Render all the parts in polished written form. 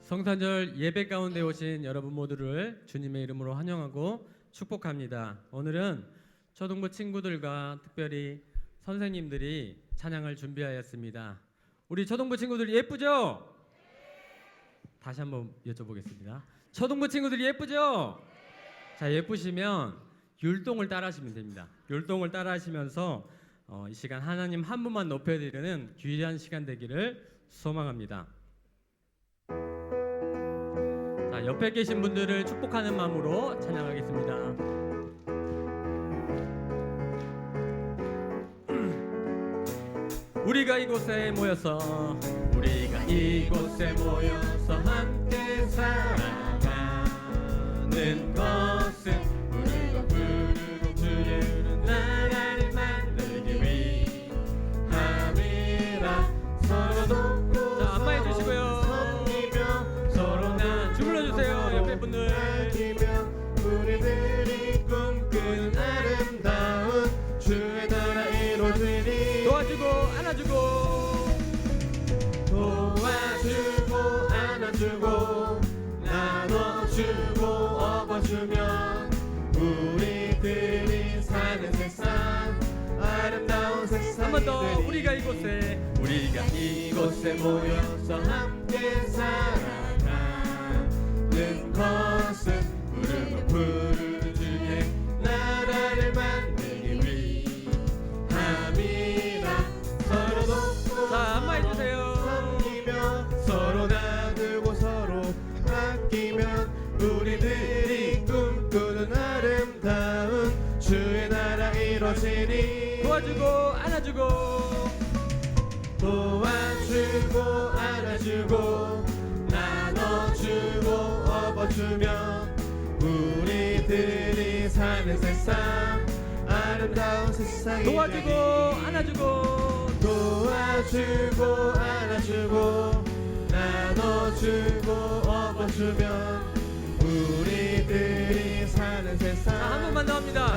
성탄절 예배 가운데 오신 여러분 모두를 주님의 이름으로 환영하고 축복합니다. 오늘은 초등부 친구들과 특별히 선생님들이 찬양을 준비하였습니다. 우리 초등부 친구들 예쁘죠? 다시 한번 여쭤보겠습니다. 초등부 친구들이 예쁘죠? 자, 예쁘시면 율동을 따라 하시면 됩니다. 율동을 따라 하시면서 이 시간 하나님 한 분만 높여드리는 귀한 시간 되기를 소망합니다. 자, 옆에 계신 분들을 축복하는 마음으로 찬양하겠습니다. 우리가 이곳에 모여서 함께 살아가는 것은 우리가 부르고 주의 나라를 만들기 위함이라. 서로 돕고 자, 안마해 주시고요. 섬기며 서로 나 주물러주세요. 옆에 분들 우리들이 꿈꾸는 아름다운 주의 나라 이루어지리. 도와주고 안아주고 안아주고 나눠주고 업어주면 우리들이 사는 세상 아름다운 세상. 한 번 더. 우리가 이곳에 모여서 함께 살아가는 것은 부르는 주의 나라를 만들기 위함이라. 서로 돕고 자, 안마해주세요. 섬기며 서로 나누고 서로 아끼면 우리들이 꿈꾸는 아름다운 주의 나라 이루어지리. 도와주고 안아주고 안아주고 나눠주고 업어주면 우리들이 사는 세상 아름다운 세상이 도와주고 안아주고 안아주고 나눠주고 업어주면 우리들이 사는 세상. 자, 한 번만 더 합니다.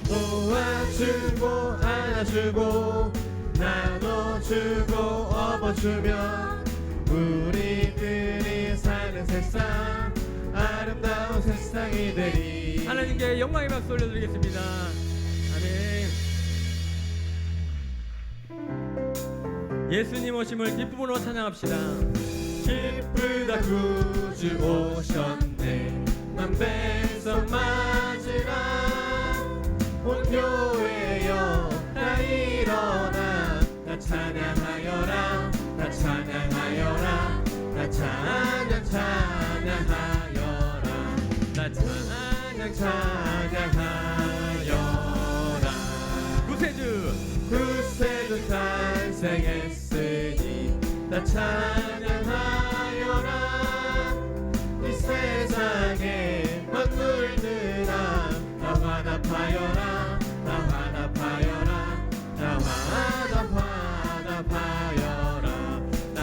도와주고 안아주고 나눠주고 업어주면 우리들이 사는 세상 아름다운 세상이 되리. 하나님께 영광의 박수 올려드리겠습니다. 아멘. 예수님 오심을 기쁨으로 찬양합시다. 기쁘다 구주 오셨네 만배성 맞으라. 온 교회여 다 일어나 다 찬양하여라. 다 찬양하여라. 다 찬양하여라. 다 찬양하여라. 구세주 탄생했으니 다 찬양하여라. 이 세상에 만물들아 다 화답하여라. 다 화답하여라. 다 화답하여라. 다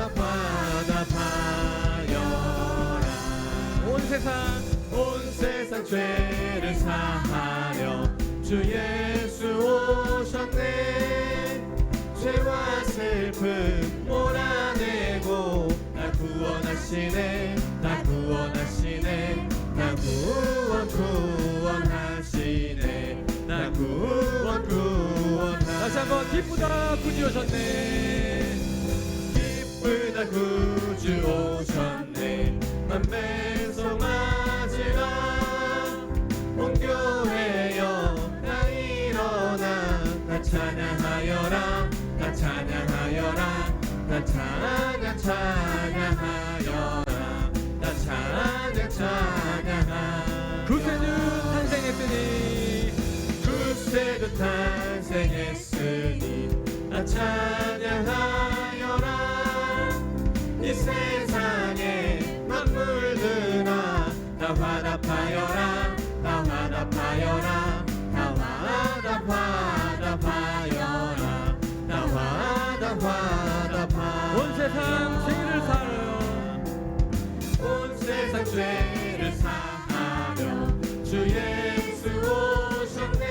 화답하여라. 온 세상 죄를 사하려 주 예수 오셨네. 죄와 슬픔 몰아내고 나 구원하시네. 나 구원하시네. 나 구원하시네. 나 구원하시네. 다시 한번 기쁘다 구주 오셨네. 기쁘다 구주 오셨네 만배송 맞으라. 온 교회여 다 일어나 다 찬양하여라. 다 찬양하여라. 다 찬양하여라. 다 찬양하여라. 구세주 탄생했으니 다 찬양하여라. 이 세상에 만물들아 다 화답하여라. 다 화답하여라. 다 화답하여라. 다 화답하여라. 온 세상 죄를 사하여 온 세상 죄를 사하려 주 예수 오셨네.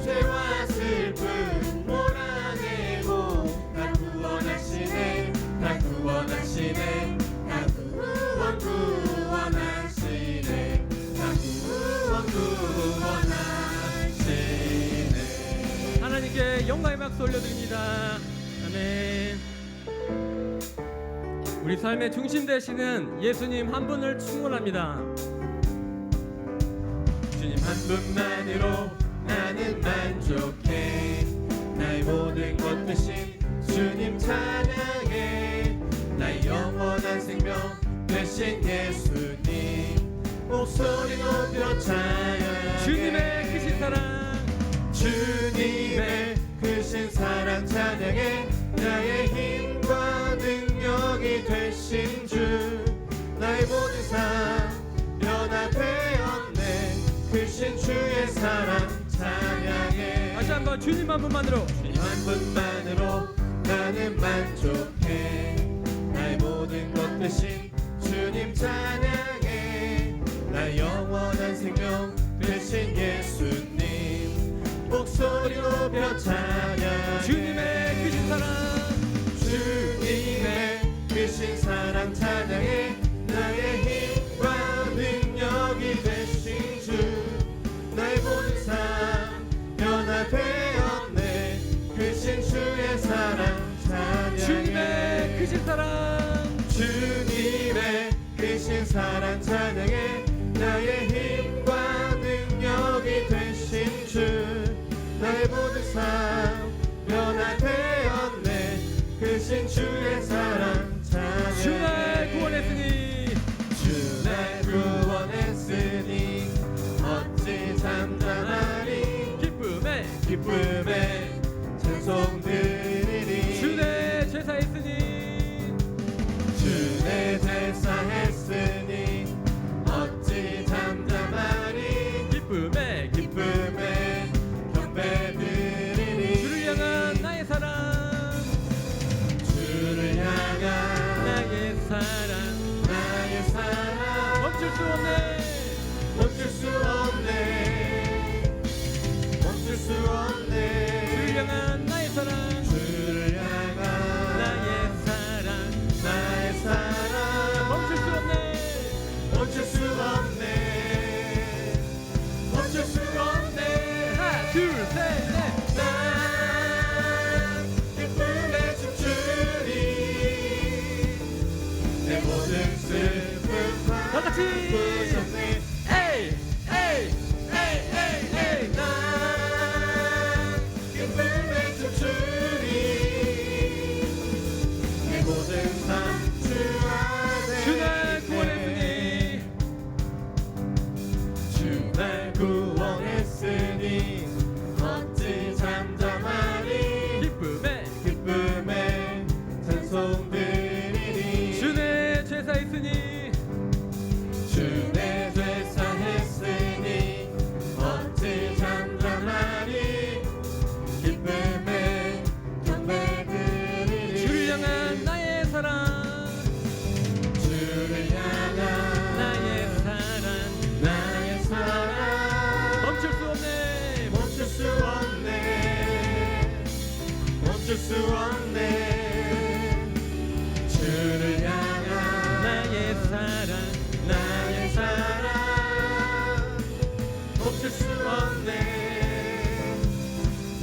죄와 슬픔 몰아내고 다 구원 구원하시네. 하나님께 영광의 박수 올려드립니다. 아멘. 우리 삶의 중심 되시는 예수님 한 분을 충원합니다. 주님 한 분만으로 나는 만족해. 나의 모든 것 대신 주님 찬양해. 나의 영원한 생명 되신 예수님 목소리 높여 찬양해. 주님의 크신 사랑, 주님의 크신 사랑 찬양해. 나의 힘과 능력이 되신 주 나의 모든 삶 변화되었네. 크신 주의 사랑 찬양해. 다시 한번 주님 한 분만으로. 주님 한 분만으로 나는 만족해. 나의 모든 것 대신 주님 찬양해. 나의 영원한 생명 되신 예수님 목소리 높여 찬양해. 주님의 크신 사랑, 주님의 크신 사랑 찬양해. 나의 힘과 능력이 되신 주 나의 모든 삶 변화되었네. 크신 주의 사랑 찬양해. 주님의 크신 사랑, 주님의 크신 사랑 찬양해. 나의 힘과 능력이 되신 주 나의 모든 삶 변화되었네. 크신 주의 사랑 찬양해. 주 날 구원했으니, 주 날 구원했으니 어찌 잠잠하리. 기쁨에 찬송 드리리. 주 내 제사했으니, 주 내 제사했으니 어찌 잠잠하리. 기쁨에 경배 드리리. 주를 향한 나의 사랑, 주를 향한 나의 사랑, 나의 사랑 멈출 수 없네. 멈출 수 없네. 멈출 수 없네. 주를 향한 나의 사랑, 주를 향한 나의 사랑, 나의 사랑 멈출 수 없네. 멈출 수 없네. 멈출 수 없네. 하나, 둘, 셋, 넷. 난 기쁨에 춤추리. 내 모든 슬픔 다 같이. 바꾸셨네. 에이, 에이, 에이, 에이, 에이. 난 기쁨에 춤추리. 내 모든 삶 주 안에 주 날 구원했으니, 주 날 구원했으니 어찌 잠잠하리. 기쁨에 찬송 드리리. 주 내 제사했으니, 주 내 제사했으니 어찌 잠잠하리. 기쁨에 경배 드리리. 주를 향한 나의 사랑, 주를 향한 나의 사랑, 나의 사랑 멈출 수 없네. 멈출 수 없네. 멈출 수 없네. 주를 향한 나의 사랑, 나의 사랑 멈출 수 없네.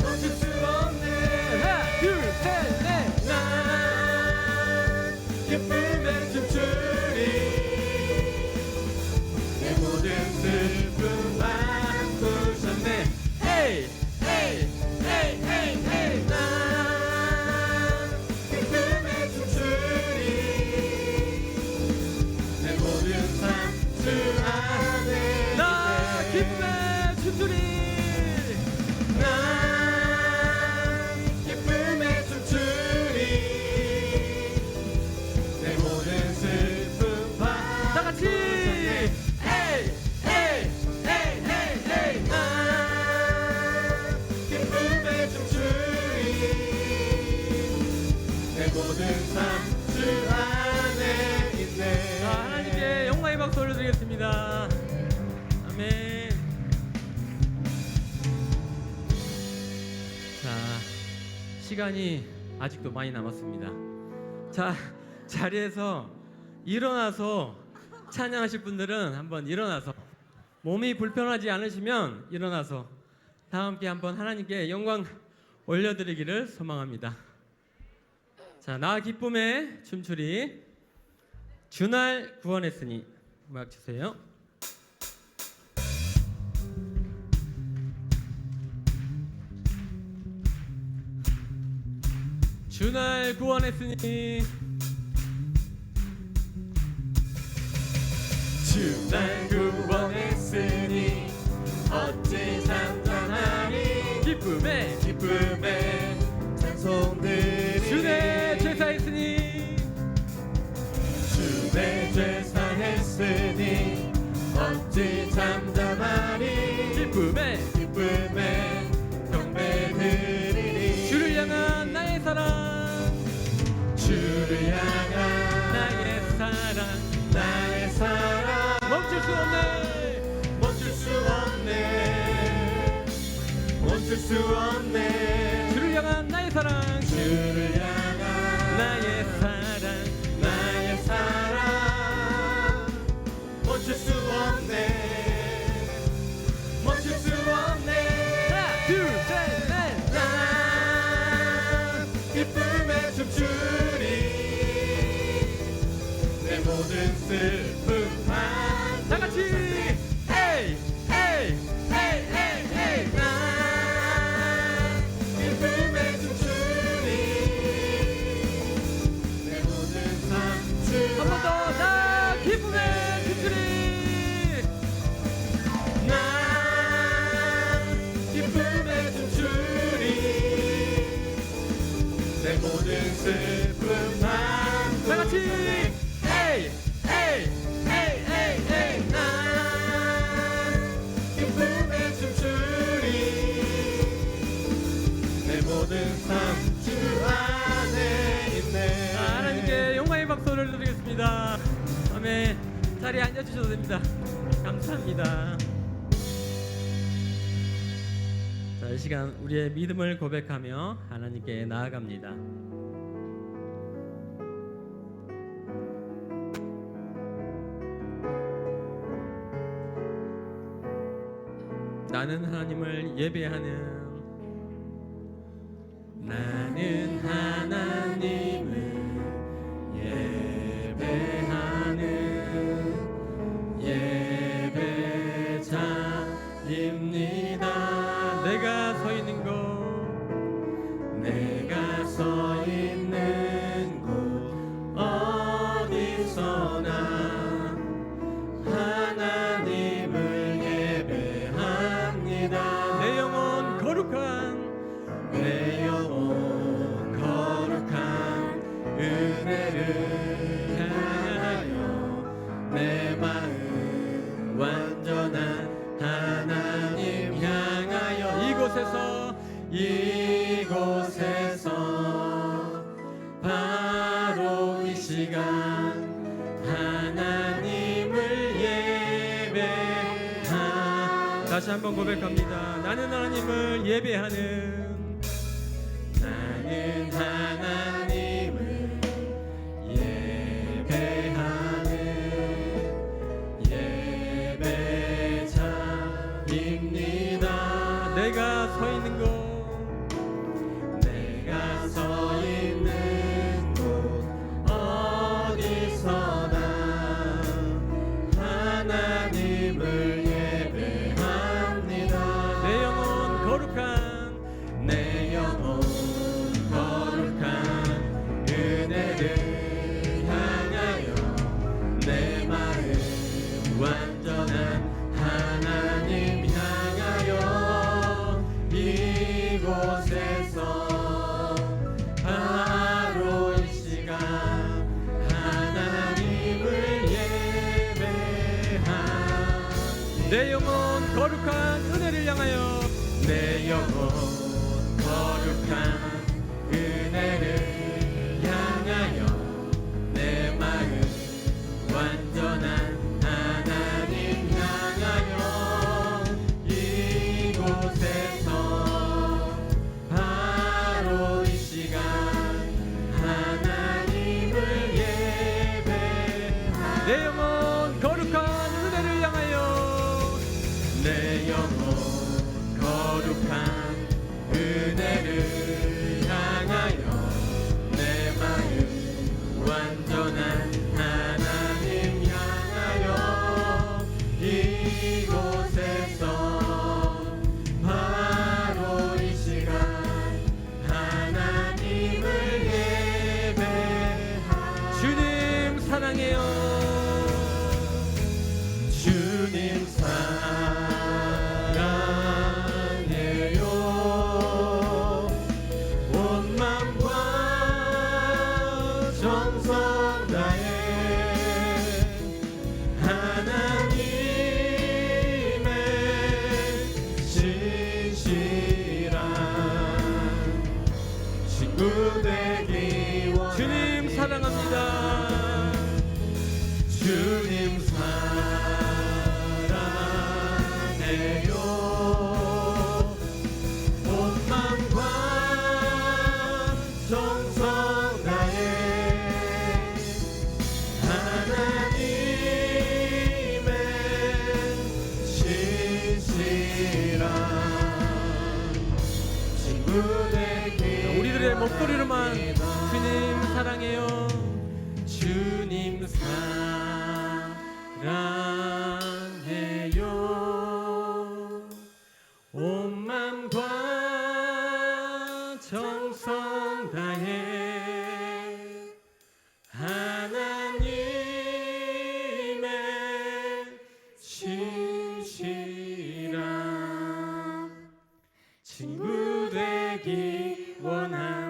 멈출 수 없네. 하나, 둘, 셋, 넷. 난 기쁨에 춤추리. 내 모든 슬픔 바꾸셨네. 에이, 에이, 에이, 에이, 에이. 난 기쁨에 춤추리. 내 모든 삶 주 안에 나 있네. 기쁨에 춤추리. 난 기쁨에 춤추리. 내 모든 슬픔 다 같이. 에이, 에이, 에이, 에이, 에이. 난 기쁨에 춤추리. 내 모든 삶 주 안에 있네. 자, 하나님께 영광의 박수 올려드리겠습니다. 아멘. 자, 시간이 아직도 많이 남았습니다. 자, 자리에서 일어나서 찬양하실 분들은 한번 일어나서 몸이 불편하지 않으시면 일어나서 다 함께 한번 하나님께 영광 올려드리기를 소망합니다. 자, 나 기쁨의 춤추리 주날 구원했으니 음악 주세요. 주날 구원했으니 주날 구원했으니 어찌 잠잠하니 기쁨의 찬송들이 주내 제사했으니 주내 제사했으니 어찌 잠잠하니 기쁨의 경배드리니 주를 향한 나의 사랑 주를 향한 나의 사랑 멈출 수 없네 주를 향한 나의 사랑 주를 향한 나의 사랑 멈출 수 없네 하나 둘셋넷 난 기쁨에 춤추리 내 모든 슬픔 다 같이 에이 에이 에이 에이 에이 난 기쁨에 춤추리 내 모든 삶 한 번 더 나 기쁨의 춤추리 난 기쁨에 춤추리 내 모든 슬픔 다 같이 에이 에이 에이 에이 에이 난 기쁨에 춤추리 내 모든 삶 주 안에 있네 하나님께 영광의 박수를 드리겠습니다. 아멘. 자리에 앉아주셔도 됩니다. 감사합니다. 자, 이 시간 우리의 믿음을 고백하며 하나님께 나아갑니다. 나는 하나님을 예배하는 나는 하나님을 예배하는 예배자입니다. 내가 서 있는 곳 어디서나 하나님을 예배합니다. 내 영혼 거룩한 은혜를 향하여 내 마음 완전한 하나님 향하여 이곳에서 바로 이 시간 하나님을 예배하 다시 한번 고백합니다. 나는 하나님을 예배하는 나는 하나님을 예배하는 예배자입니다. 내가 서 있는 곳 어디서나 하나님을 예배합니다. 내 영혼 거룩한 은혜를 향하여 내 마음 완전한 하나님 향하여 이곳에서 바로 이 시간 하나님을 예배하 내 영혼 거룩한 은혜를 향하여 내 영혼 거룩한 은혜를 향하여 내 마음 완전한 하나님 향하여 이곳에서 바로 이 시간 하나님을 예배하는 내 영혼 거룩한 은혜를 향하여 내 영혼 거룩한 은혜를 향하여 내 마음 완전한 하나님 향하여 이곳에서 바로 이 시간 하나님을 예배하 주님 사랑해요. 주님 사랑해요. 온 마음과 정성 다해 하나님의 신실한 친구 되기 원합니다. 주님 사랑합니다. 주님 사랑해요. 온 마음과 정성 다해 하나님의 신실한 친구 되기 우리들의 목소리로만 주님 사랑해요. 주님 사랑해요. 온 맘과 정성 다해 하나님의 신실한 친구 되기 원합니다.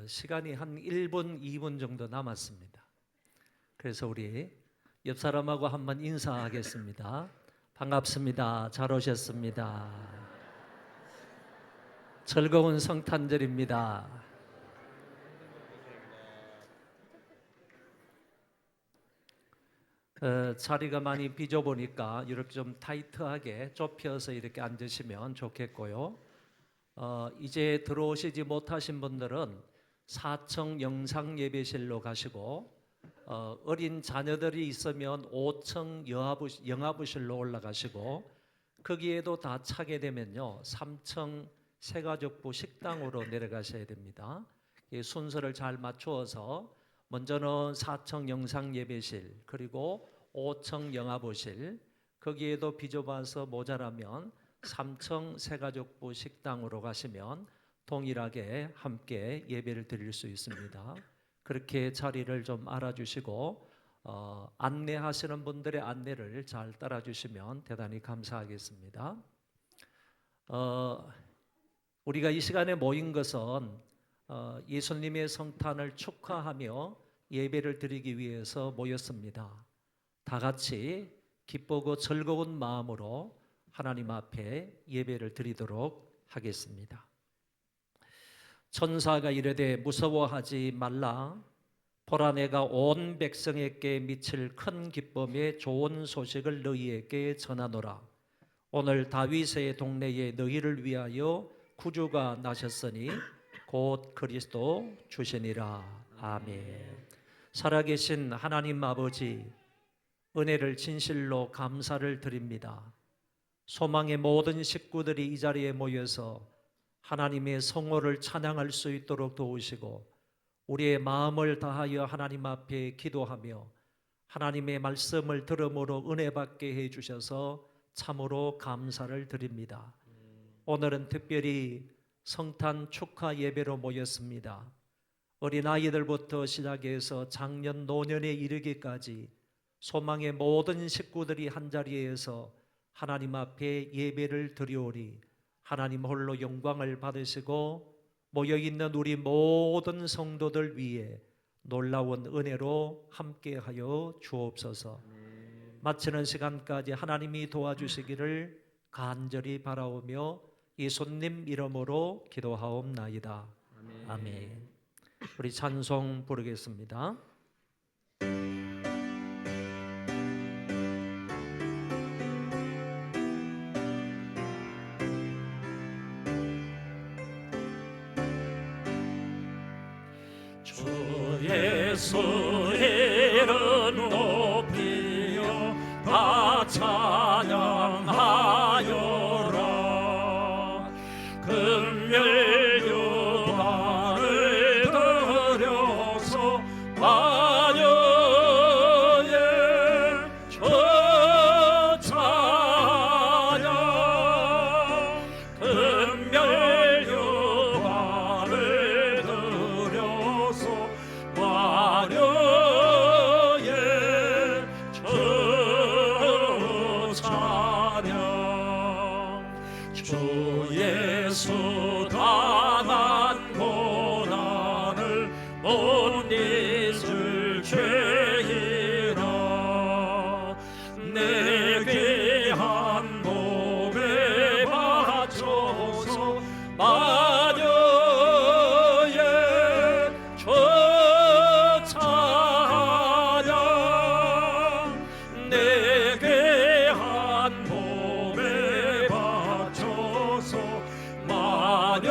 시간이 한 1분, 2분 정도 남았습니다. 그래서 우리 옆 사람하고 한번 인사하겠습니다. 반갑습니다. 잘 오셨습니다. 즐거운 성탄절입니다. 자리가 많이 비좁으니까 이렇게 좀 타이트하게 좁혀서 이렇게 앉으시면 좋겠고요. 이제 들어오시지 못하신 분들은 4층 영상 예배실로 가시고 어린 자녀들이 있으면 5층 영화부실로 올라가시고 거기에도 다 차게 되면요 3층 새가족부 식당으로 내려가셔야 됩니다. 이 순서를 잘 맞추어서 먼저는 4층 영상 예배실 그리고 5층 영화부실 거기에도 비좁아서 모자라면 3층 새가족부 식당으로 가시면 동일하게 함께 예배를 드릴 수 있습니다. 그렇게 자리를 좀 알아주시고 안내하시는 분들의 안내를 잘 따라주시면 대단히 감사하겠습니다. 우리가 이 시간에 모인 것은 예수님의 성탄을 축하하며 예배를 드리기 위해서 모였습니다. 다 같이 기쁘고 즐거운 마음으로 하나님 앞에 예배를 드리도록 하겠습니다. 천사가 이르되 무서워하지 말라. 보라 내가 온 백성에게 미칠 큰 기쁨의 좋은 소식을 너희에게 전하노라. 오늘 다윗의 동네에 너희를 위하여 구주가 나셨으니 곧 그리스도 주시니라. 아멘. 살아계신 하나님 아버지, 은혜를 진실로 감사를 드립니다. 소망의 모든 식구들이 이 자리에 모여서 하나님의 성호를 찬양할 수 있도록 도우시고 우리의 마음을 다하여 하나님 앞에 기도하며 하나님의 말씀을 들음으로 은혜 받게 해주셔서 참으로 감사를 드립니다. 오늘은 특별히 성탄 축하 예배로 모였습니다. 어린아이들부터 시작해서 장년 노년에 이르기까지 소망의 모든 식구들이 한자리에서 하나님 앞에 예배를 드리오리. 하나님 홀로 영광을 받으시고 모여있는 우리 모든 성도들 위해 놀라운 은혜로 함께하여 주옵소서. 마치는 시간까지 하나님이 도와주시기를 간절히 바라오며 예수님 이름으로 기도하옵나이다. 아멘. 우리 찬송 부르겠습니다. 주 예수 이름 높이며 다 찬양하여라. 금멸유관을 들여서 마녀의 저 찬양. 금멸유관을 들여서 마녀의 저 찬양. 주 예수 당한 고난을 못 잊을 죄이라. 내 귀한 몸에 바쳐서 마녀의 저 찬양. 내 귀한 몸에 바쳐서 마녀의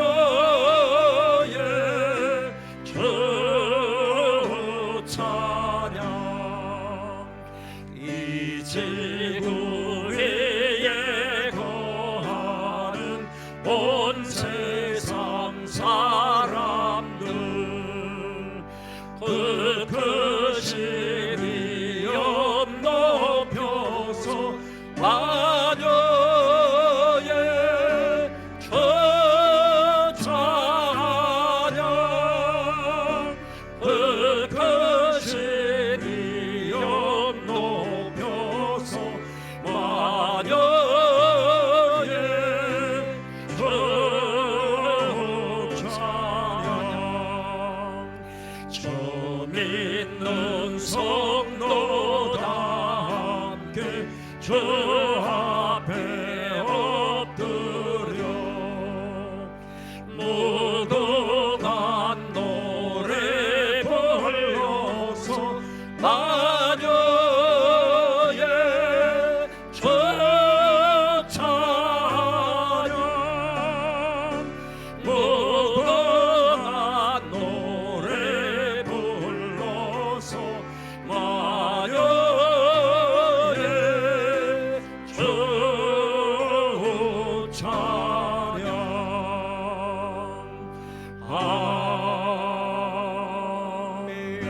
저 찬양. 이 지구 위에 거하는 온 세상 사람들 그 크신 이름 높여서 마녀의 저 찬양. 그 크신 이름 높여서 마녀의 저 찬양. 저 믿는 성도 다 함께 주 앞에 엎드려 무궁한 노래 불러서 마녀의 저 찬양. 무궁한 노래 불러서 마녀의 저 찬양. 아멘.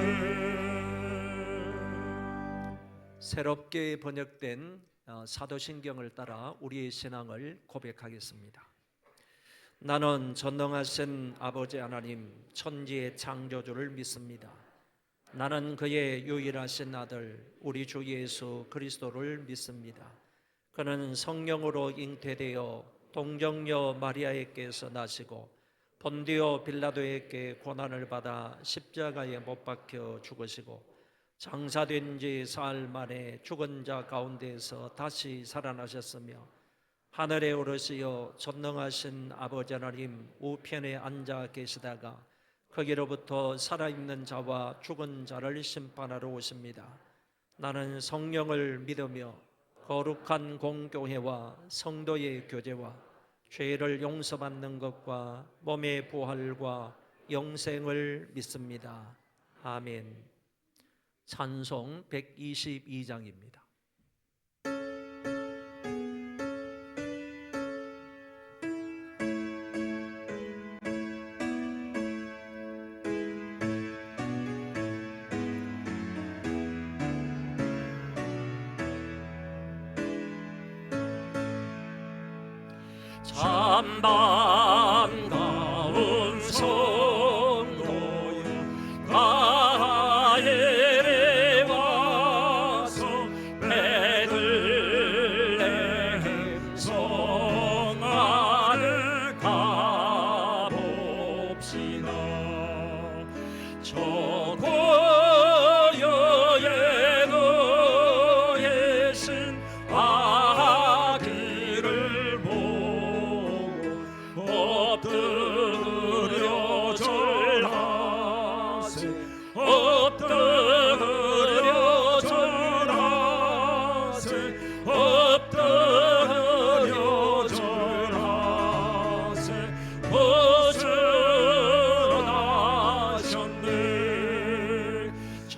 새롭게 번역된 사도신경을 따라 우리의 신앙을 고백하겠습니다. 나는 전능하신 아버지 하나님 천지의 창조주를 믿습니다. 나는 그의 유일하신 아들 우리 주 예수 그리스도를 믿습니다. 그는 성령으로 잉태되어 동정녀 마리아에게서 나시고 본디오 빌라도에게 고난을 받아 십자가에 못 박혀 죽으시고 장사된 지 사흘 만에 죽은 자 가운데에서 다시 살아나셨으며 하늘에 오르시어 전능하신 아버지 하나님 우편에 앉아 계시다가 거기로부터 살아있는 자와 죽은 자를 심판하러 오십니다. 나는 성령을 믿으며 거룩한 공교회와 성도의 교제와 죄를 용서받는 것과 몸의 부활과 영생을 믿습니다. 아멘. 찬송 122장입니다. 참 반가운 성도여 가일에 와서 베들레헴 성 안에 가봅시다. 저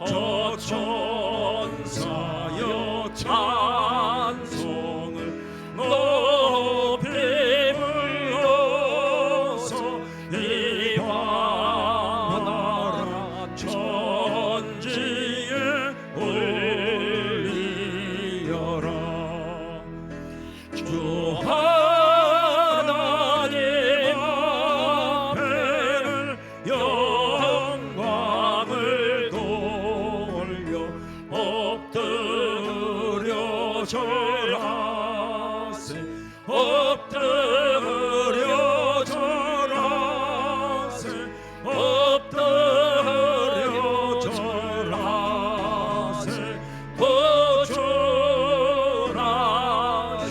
저 천사여 찬송을 높이 불러서 이 나라 천지에 올리어라. 주 하나님 앞에는 영광을 돌려 엎드려 절하세. 엎드려 절하세. 엎드려 절하세.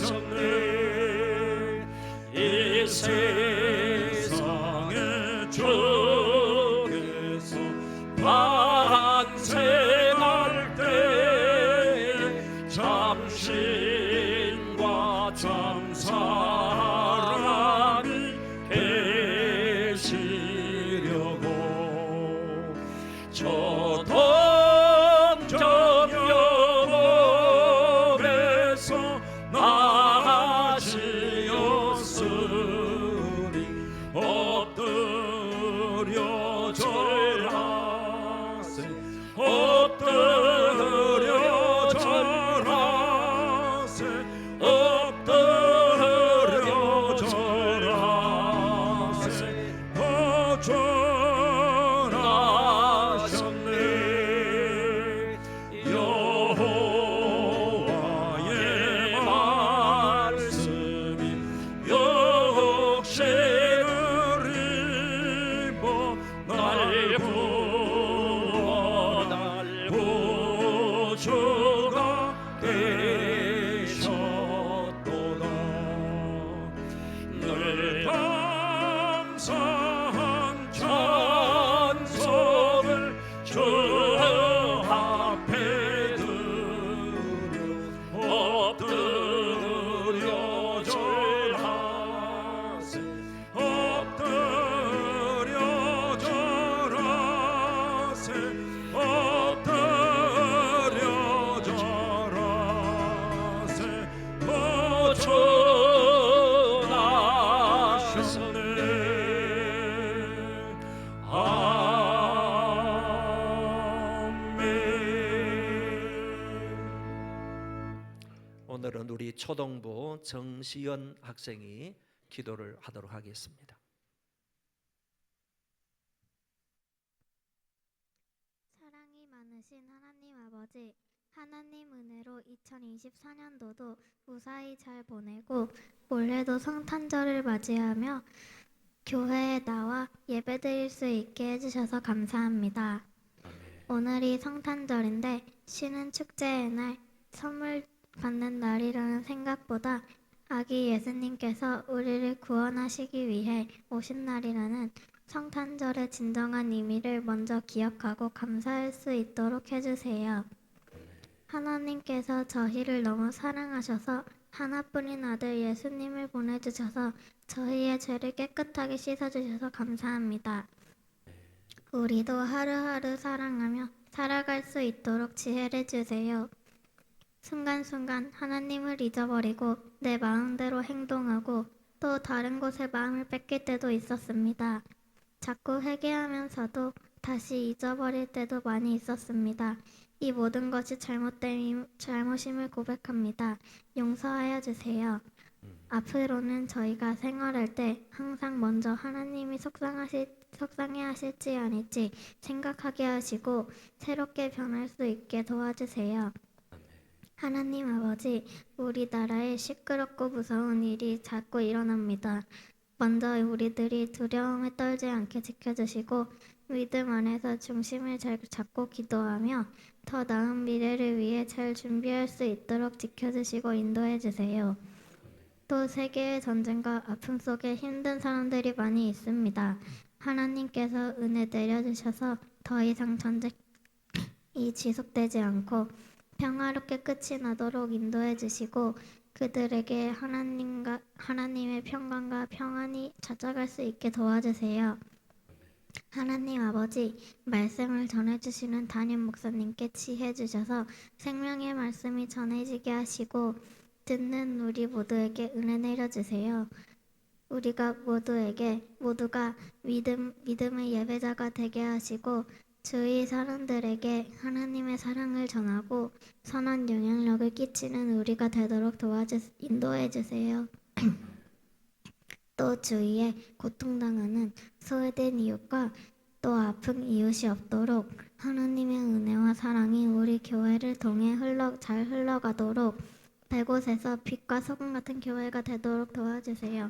구주라셨네. 이 세상의 주께서 반생할 때에 참신과 참사람이 계시려고 저 동정여mom에서 나아지었으니 엎드려 절하세. 엎드려 절하세. 엎드려 절하세. 구주라셨네. 여호와의 말씀이 육신을 입어 날 구원할 구주가 되셨도다. 늘 감사한 찬송을 주 앞에 드려 엎드려 절하세. 엎드려 절하세. 엎드려 절하세. 구주라셨네. 아멘. 오늘은 우리 초등부 정시연 학생이 기도를 하도록 하겠습니다. 사랑이 많으신 하나님 아버지, 하나님 은혜로 2024년도도 무사히 잘 보내고 올해도 성탄절을 맞이하며 교회에 나와 예배드릴 수 있게 해주셔서 감사합니다. 오늘이 성탄절인데 쉬는 축제의 날, 선물 받는 날이라는 생각보다 아기 예수님께서 우리를 구원하시기 위해 오신 날이라는 성탄절의 진정한 의미를 먼저 기억하고 감사할 수 있도록 해주세요. 하나님께서 저희를 너무 사랑하셔서 하나뿐인 아들 예수님을 보내주셔서 저희의 죄를 깨끗하게 씻어주셔서 감사합니다. 우리도 하루하루 사랑하며 살아갈 수 있도록 지혜를 주세요. 순간순간 하나님을 잊어버리고 내 마음대로 행동하고 또 다른 곳에 마음을 뺏길 때도 있었습니다. 자꾸 회개하면서도 다시 잊어버릴 때도 많이 있었습니다. 이 모든 것이 잘못임을 고백합니다. 용서하여 주세요. 앞으로는 저희가 생활할 때 항상 먼저 하나님이 속상해하실지 아닐지 생각하게 하시고 새롭게 변할 수 있게 도와주세요. 하나님 아버지, 우리나라에 시끄럽고 무서운 일이 자꾸 일어납니다. 먼저 우리들이 두려움에 떨지 않게 지켜주시고 믿음 안에서 중심을 잘 잡고 기도하며 더 나은 미래를 위해 잘 준비할 수 있도록 지켜주시고 인도해주세요. 또 세계의 전쟁과 아픔 속에 힘든 사람들이 많이 있습니다. 하나님께서 은혜 내려주셔서 더 이상 전쟁이 지속되지 않고 평화롭게 끝이 나도록 인도해 주시고 그들에게 하나님의 평강과 평안이 찾아갈 수 있게 도와주세요. 하나님 아버지, 말씀을 전해주시는 담임 목사님께 지혜 주셔서 생명의 말씀이 전해지게 하시고 듣는 우리 모두에게 은혜 내려주세요. 우리가 모두가 믿음의 예배자가 되게 하시고 주위 사람들에게 하나님의 사랑을 전하고 선한 영향력을 끼치는 우리가 되도록 인도해 주세요. 또 주위에 고통당하는 소외된 이웃과 또 아픈 이웃이 없도록 하나님의 은혜와 사랑이 우리 교회를 통해 잘 흘러가도록 100곳에서 빛과 소금 같은 교회가 되도록 도와주세요.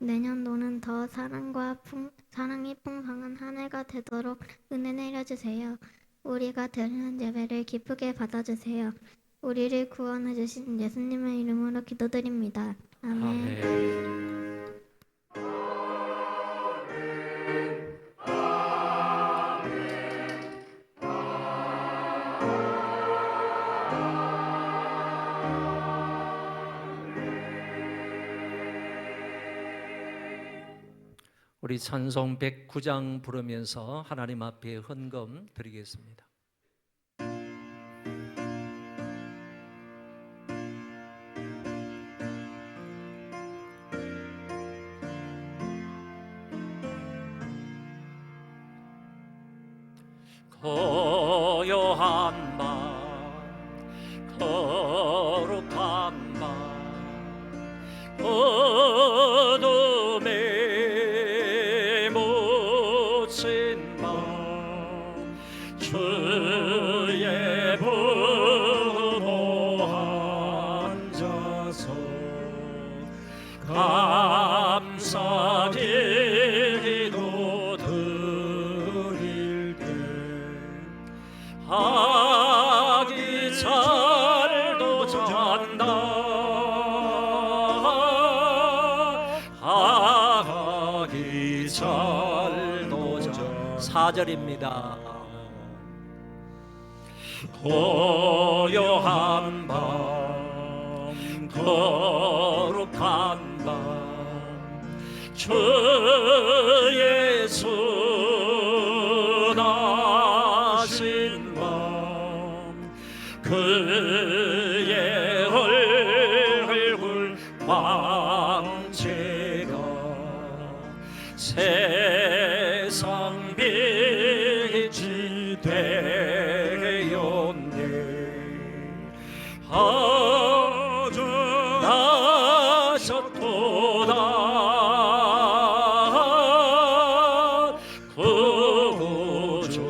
내년도는 더 사랑이 풍성한 한 해가 되도록 은혜 내려주세요. 우리가 드리는 예배를 기쁘게 받아주세요. 우리를 구원해 주신 예수님의 이름으로 기도드립니다. 아멘. 아멘. 우리 찬송 109장 부르면서 하나님 앞에 헌금 드리겠습니다. 고요한 밤, 거룩한 밤, 어둠에 묻힌 밤, 주의 부도 앉아서 감사기도 드릴 때 아기 잘도 잔다, 아기 잘도 잔다. 4절입니다. 고요한 밤, 거룩한 밤, 주 예수 나신 밤, 그의 얼굴 광채가 세상 빛이 되었네. 아주 나셨도다, 구주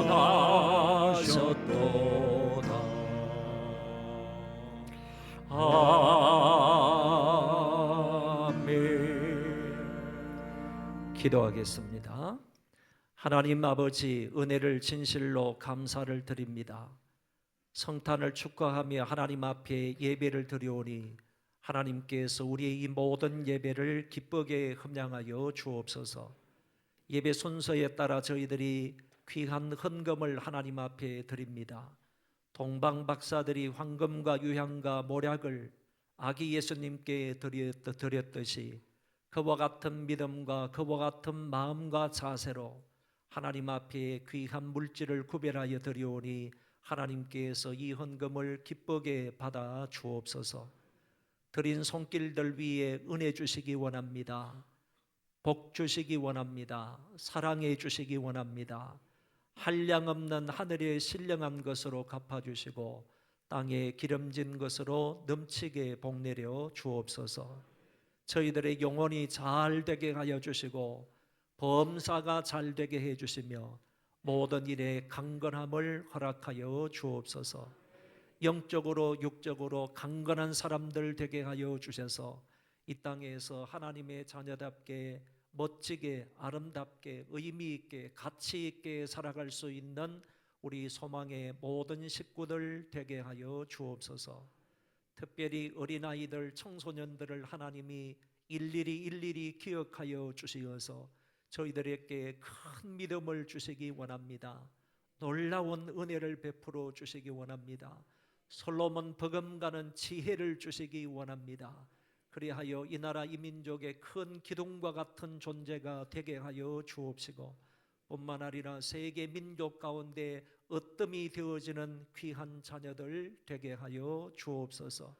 나셨도다. 아멘. 기도하겠습니다. 하나님 아버지, 은혜를 진실로 감사를 드립니다. 성탄을 축하하며 하나님 앞에 예배를 드려오니 하나님께서 우리의 이 모든 예배를 기쁘게 흠양하여 주옵소서. 예배 순서에 따라 저희들이 귀한 헌금을 하나님 앞에 드립니다. 동방 박사들이 황금과 유향과 모략을 아기 예수님께 드렸듯이 그와 같은 믿음과 그와 같은 마음과 자세로 하나님 앞에 귀한 물질을 구별하여 드려오니 하나님께서 이 헌금을 기쁘게 받아 주옵소서. 드린 손길들 위에 은혜 주시기 원합니다. 복 주시기 원합니다. 사랑해 주시기 원합니다. 한량없는 하늘의 신령한 것으로 갚아주시고 땅에 기름진 것으로 넘치게 복내려 주옵소서. 저희들의 영혼이 잘 되게 하여 주시고 범사가 잘 되게 해 주시며 모든 일에 강건함을 허락하여 주옵소서. 영적으로 육적으로 강건한 사람들 되게 하여 주셔서 이 땅에서 하나님의 자녀답게 멋지게 아름답게 의미 있게 가치 있게 살아갈 수 있는 우리 소망의 모든 식구들 되게 하여 주옵소서. 특별히 어린아이들 청소년들을 하나님이 일일이 기억하여 주시어서 저희들에게 큰 믿음을 주시기 원합니다. 놀라운 은혜를 베풀어 주시기 원합니다. 솔로몬 버금가는 지혜를 주시기 원합니다. 그리하여 이 나라 이 민족의 큰 기둥과 같은 존재가 되게 하여 주옵시고 뿐만 아니라 세계 민족 가운데 으뜸이 되어지는 귀한 자녀들 되게 하여 주옵소서.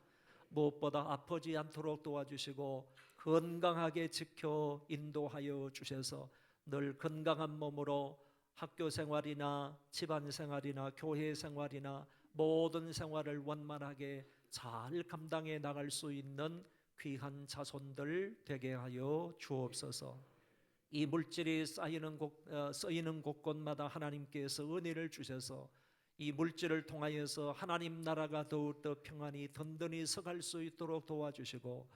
무엇보다 아프지 않도록 도와주시고 건강하게 지켜 인도하여 주셔서 늘 건강한 몸으로 학교 생활이나 집안 생활이나 교회 생활이나 모든 생활을 원만하게 잘 감당해 나갈 수 있는 귀한 자손들 되게 하여 주옵소서. 이 물질이 쓰이는 곳곳마다 하나님께서 은혜를 주셔서 이 물질을 통하여서 하나님 나라가 더욱더 평안히 든든히 서갈 수 있도록 도와주시고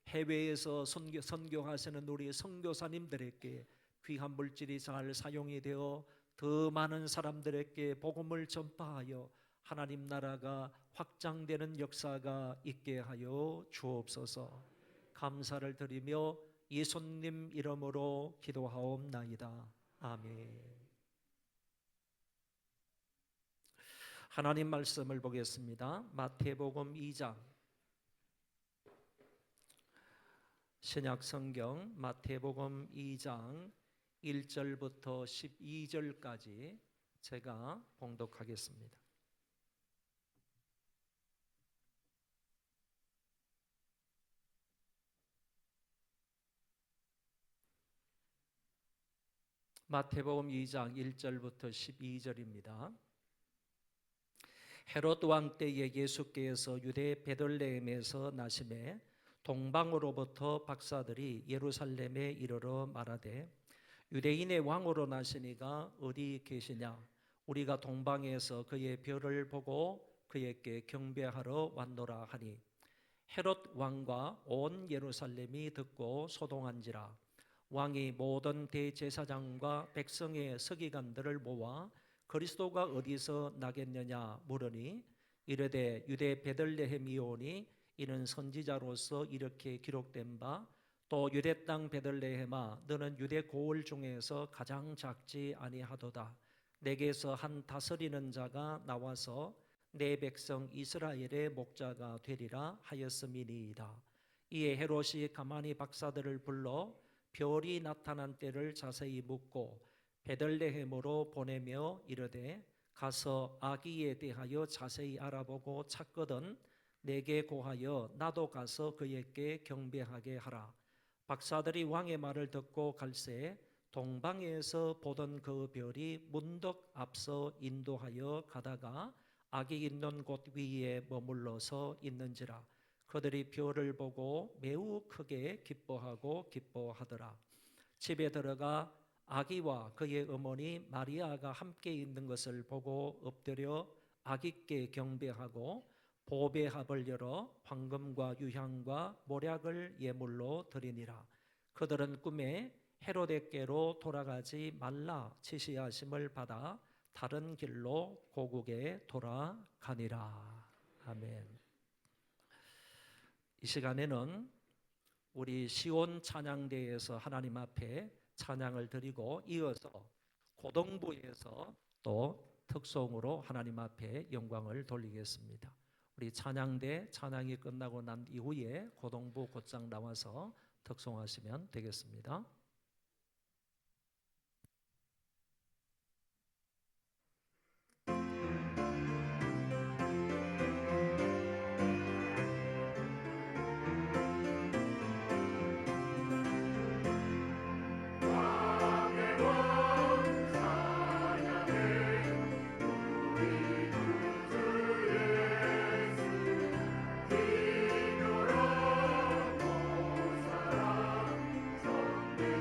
해외에서 선교하시는 우리 선교사님들에게 귀한 물질이 잘 사용이 되어 더 많은 사람들에게 복음을 전파하여 하나님 나라가 확장되는 역사가 있게 하여 주옵소서. 감사를 드리며 예수님 이름으로 기도하옵나이다. 아멘. 하나님 말씀을 보겠습니다. 마태복음 2장, 신약 성경 마태복음 2장 1절부터 12절까지 제가 봉독하겠습니다. 마태복음 2장 1절부터 12절입니다. 헤롯 왕 때에 예수께서 유대 베들레헴에서 나심에 동방으로부터 박사들이 예루살렘에 이르러 말하되 유대인의 왕으로 나시니가 어디 계시냐? 우리가 동방에서 그의 별을 보고 그에게 경배하러 왔노라 하니 헤롯 왕과 온 예루살렘이 듣고 소동한지라. 왕이 모든 대제사장과 백성의 서기관들을 모아 그리스도가 어디서 나겠느냐 물으니 이르되 유대 베들레헴이오니 이는 선지자로서 이렇게 기록된 바 또 유대 땅 베들레헴아 너는 유대 고을 중에서 가장 작지 아니하도다. 내게서 한 다스리는 자가 나와서 내 백성 이스라엘의 목자가 되리라 하였음이니이다. 이에 헤롯이 가만히 박사들을 불러 별이 나타난 때를 자세히 묻고 베들레헴으로 보내며 이르되 가서 아기에 대하여 자세히 알아보고 찾거든 내게 고하여 나도 가서 그에게 경배하게 하라. 박사들이 왕의 말을 듣고 갈새 동방에서 보던 그 별이 문득 앞서 인도하여 가다가 아기 있는 곳 위에 머물러서 있는지라. 그들이 별을 보고 매우 크게 기뻐하더라. 집에 들어가 아기와 그의 어머니 마리아가 함께 있는 것을 보고 엎드려 아기께 경배하고 보배합을 열어 황금과 유향과 모략을 예물로 드리니라. 그들은 꿈에 헤로데께로 돌아가지 말라 지시하심을 받아 다른 길로 고국에 돌아가니라. 아멘. 이 시간에는 우리 시온 찬양대에서 하나님 앞에 찬양을 드리고 이어서 고동부에서 또 특송으로 하나님 앞에 영광을 돌리겠습니다. 우리 찬양대 찬양이 끝나고 난 이후에 고동부 곧장 나와서 특송하시면 되겠습니다. 주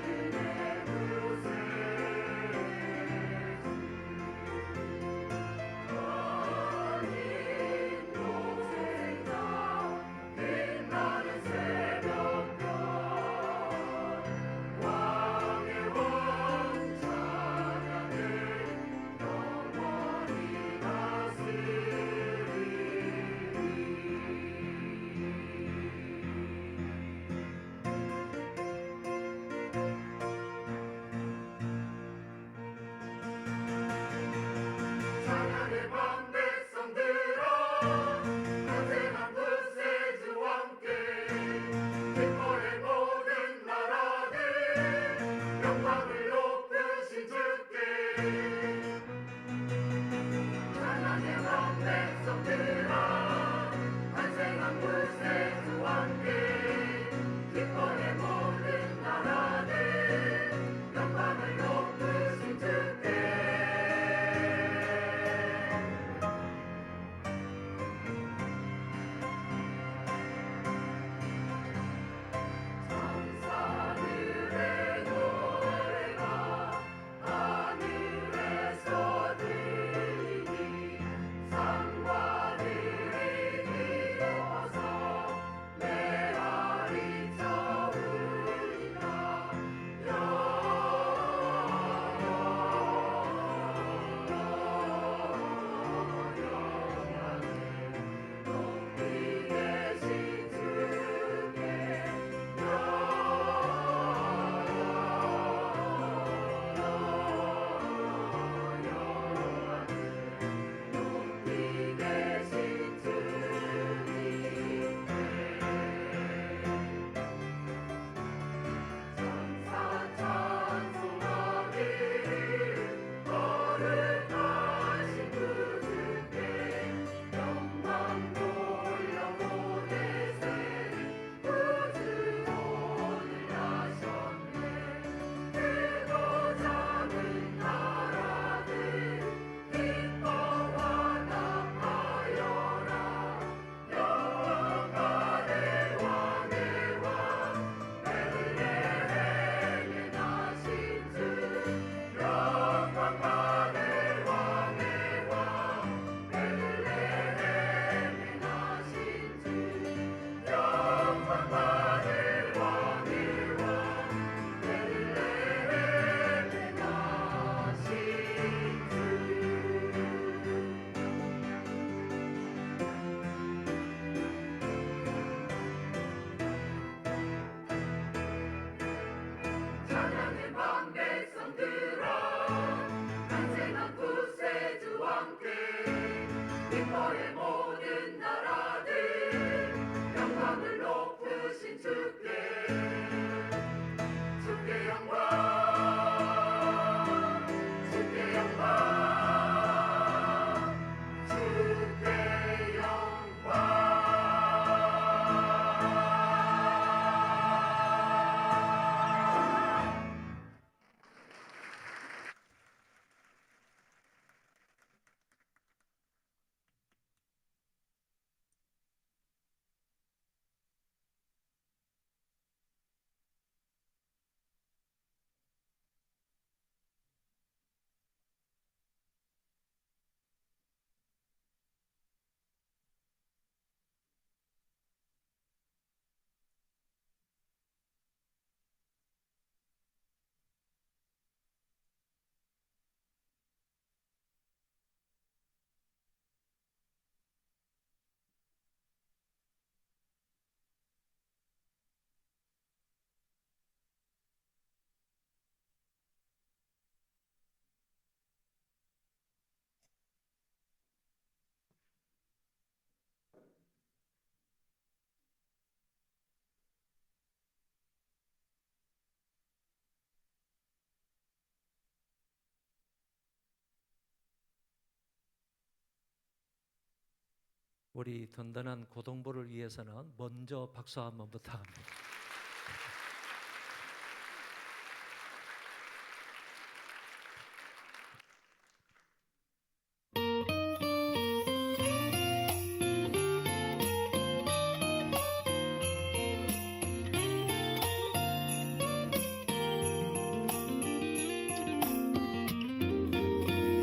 우리 든든한 고등부를 위해서는 먼저 박수 한번 부탁합니다.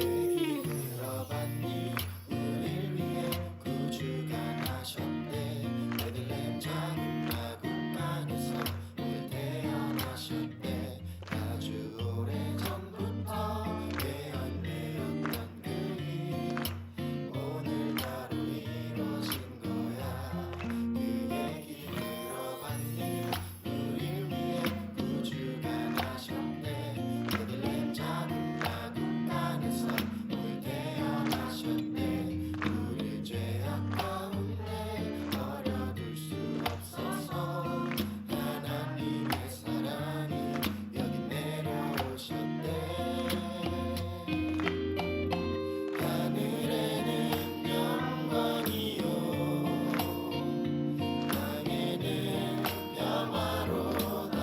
얘기 들어봤니? 우릴 위해 구주가 나셨대. 베들레헴 작은 마구간에서 늘 태어나셨대. 아주 오래전부터 예언되었던 그 일, 오늘 바로 이루어진 거야. 그 얘기 들어봤니? 우릴 위해 구주가 나셨대. 베들레헴 작은 마구간에서 늘 태어나셨네. 우릴 죄악 가운데 버려둘 수 없어서 하나님의 사랑이 여기 내려오셨대. 하늘에는 영광이요, 땅에는 평화로다.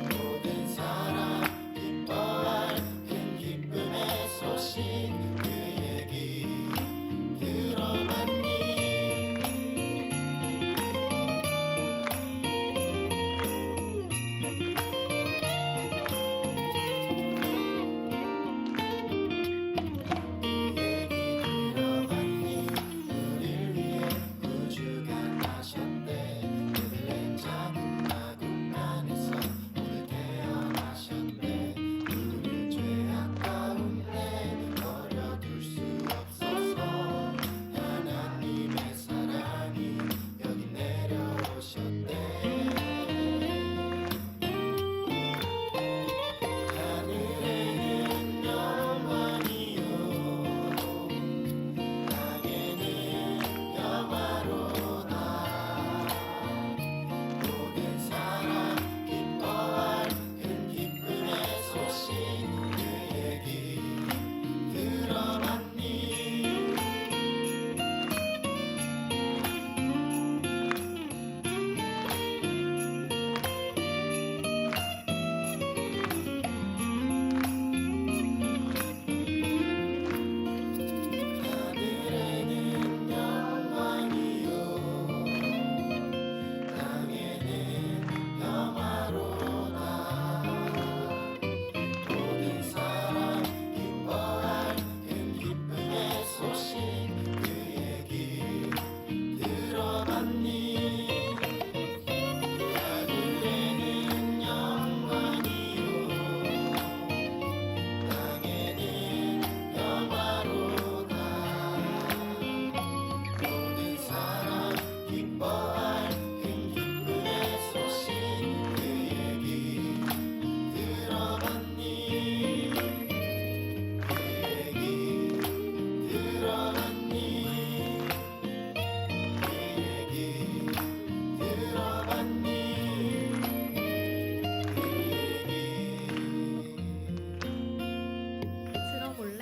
모든 사람 기뻐할 큰 기쁨의 소식, 그 얘기 들어봤니? 얘기 들어봤니? 우릴 위해 구주가 나셨대. 베들레헴 작은 마구간에서 늘 태어나셨네. 우릴 죄악 가운데 버려둘 수 없어서 하나님의 사랑이 여기 내려오셨대. 하늘에는 영광이요, 땅에는 평화로다. 모든 사람 기뻐할 큰 기쁨의 소식, 그 얘기 들어봤니? 하늘에는 영광이요, 땅에는 평화로다. 모든 사람 기뻐할 큰 기쁨의 소식, 그 얘기 들어봤니? 하늘에는 영광이요, 땅에는 평화로다. 모든 사람 기뻐할 큰 기쁨의 소식, 그 얘기 들어봤니? 그 얘기 들어봤니? 그 얘기 들어봤니? 그 얘기 들어볼래?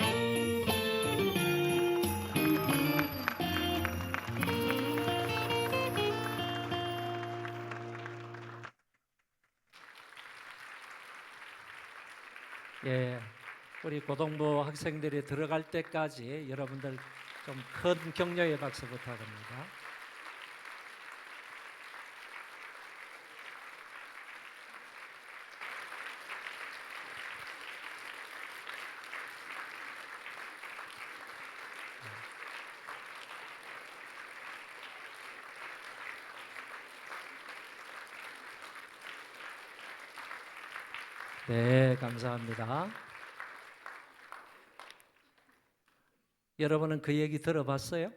예, 우리 고등부 학생들이 들어갈 때까지 여러분들 좀 큰 격려의 박수 부탁합니다. 네, 감사합니다. 여러분은 그 얘기 들어봤어요?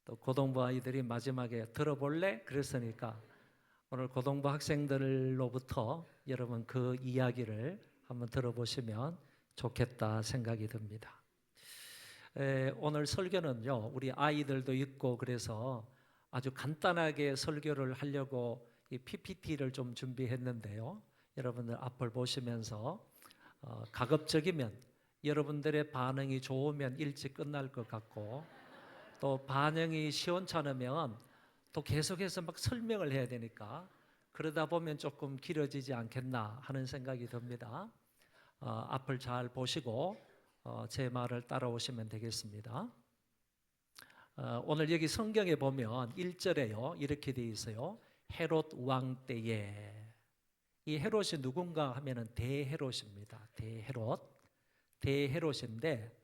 또 고등부 아이들이 마지막에 들어볼래? 그랬으니까 오늘 고등부 학생들로부터 여러분 그 이야기를 한번 들어보시면 좋겠다 생각이 듭니다. 오늘 설교는요, 우리 아이들도 있고 그래서 아주 간단하게 설교를 하려고 이 PPT를 좀 준비했는데요. 여러분들 앞을 보시면서 가급적이면 여러분들의 반응이 좋으면 일찍 끝날 것 같고 또 반응이 시원찮으면 또 계속해서 막 설명을 해야 되니까 그러다 보면 조금 길어지지 않겠나 하는 생각이 듭니다. 앞을 잘 보시고 제 말을 따라오시면 되겠습니다. 오늘 여기 성경에 보면 1절에요. 이렇게 되어 있어요. 헤롯 왕 때에. 이 헤롯이 누군가 하면은 대헤롯입니다. 대헤롯인데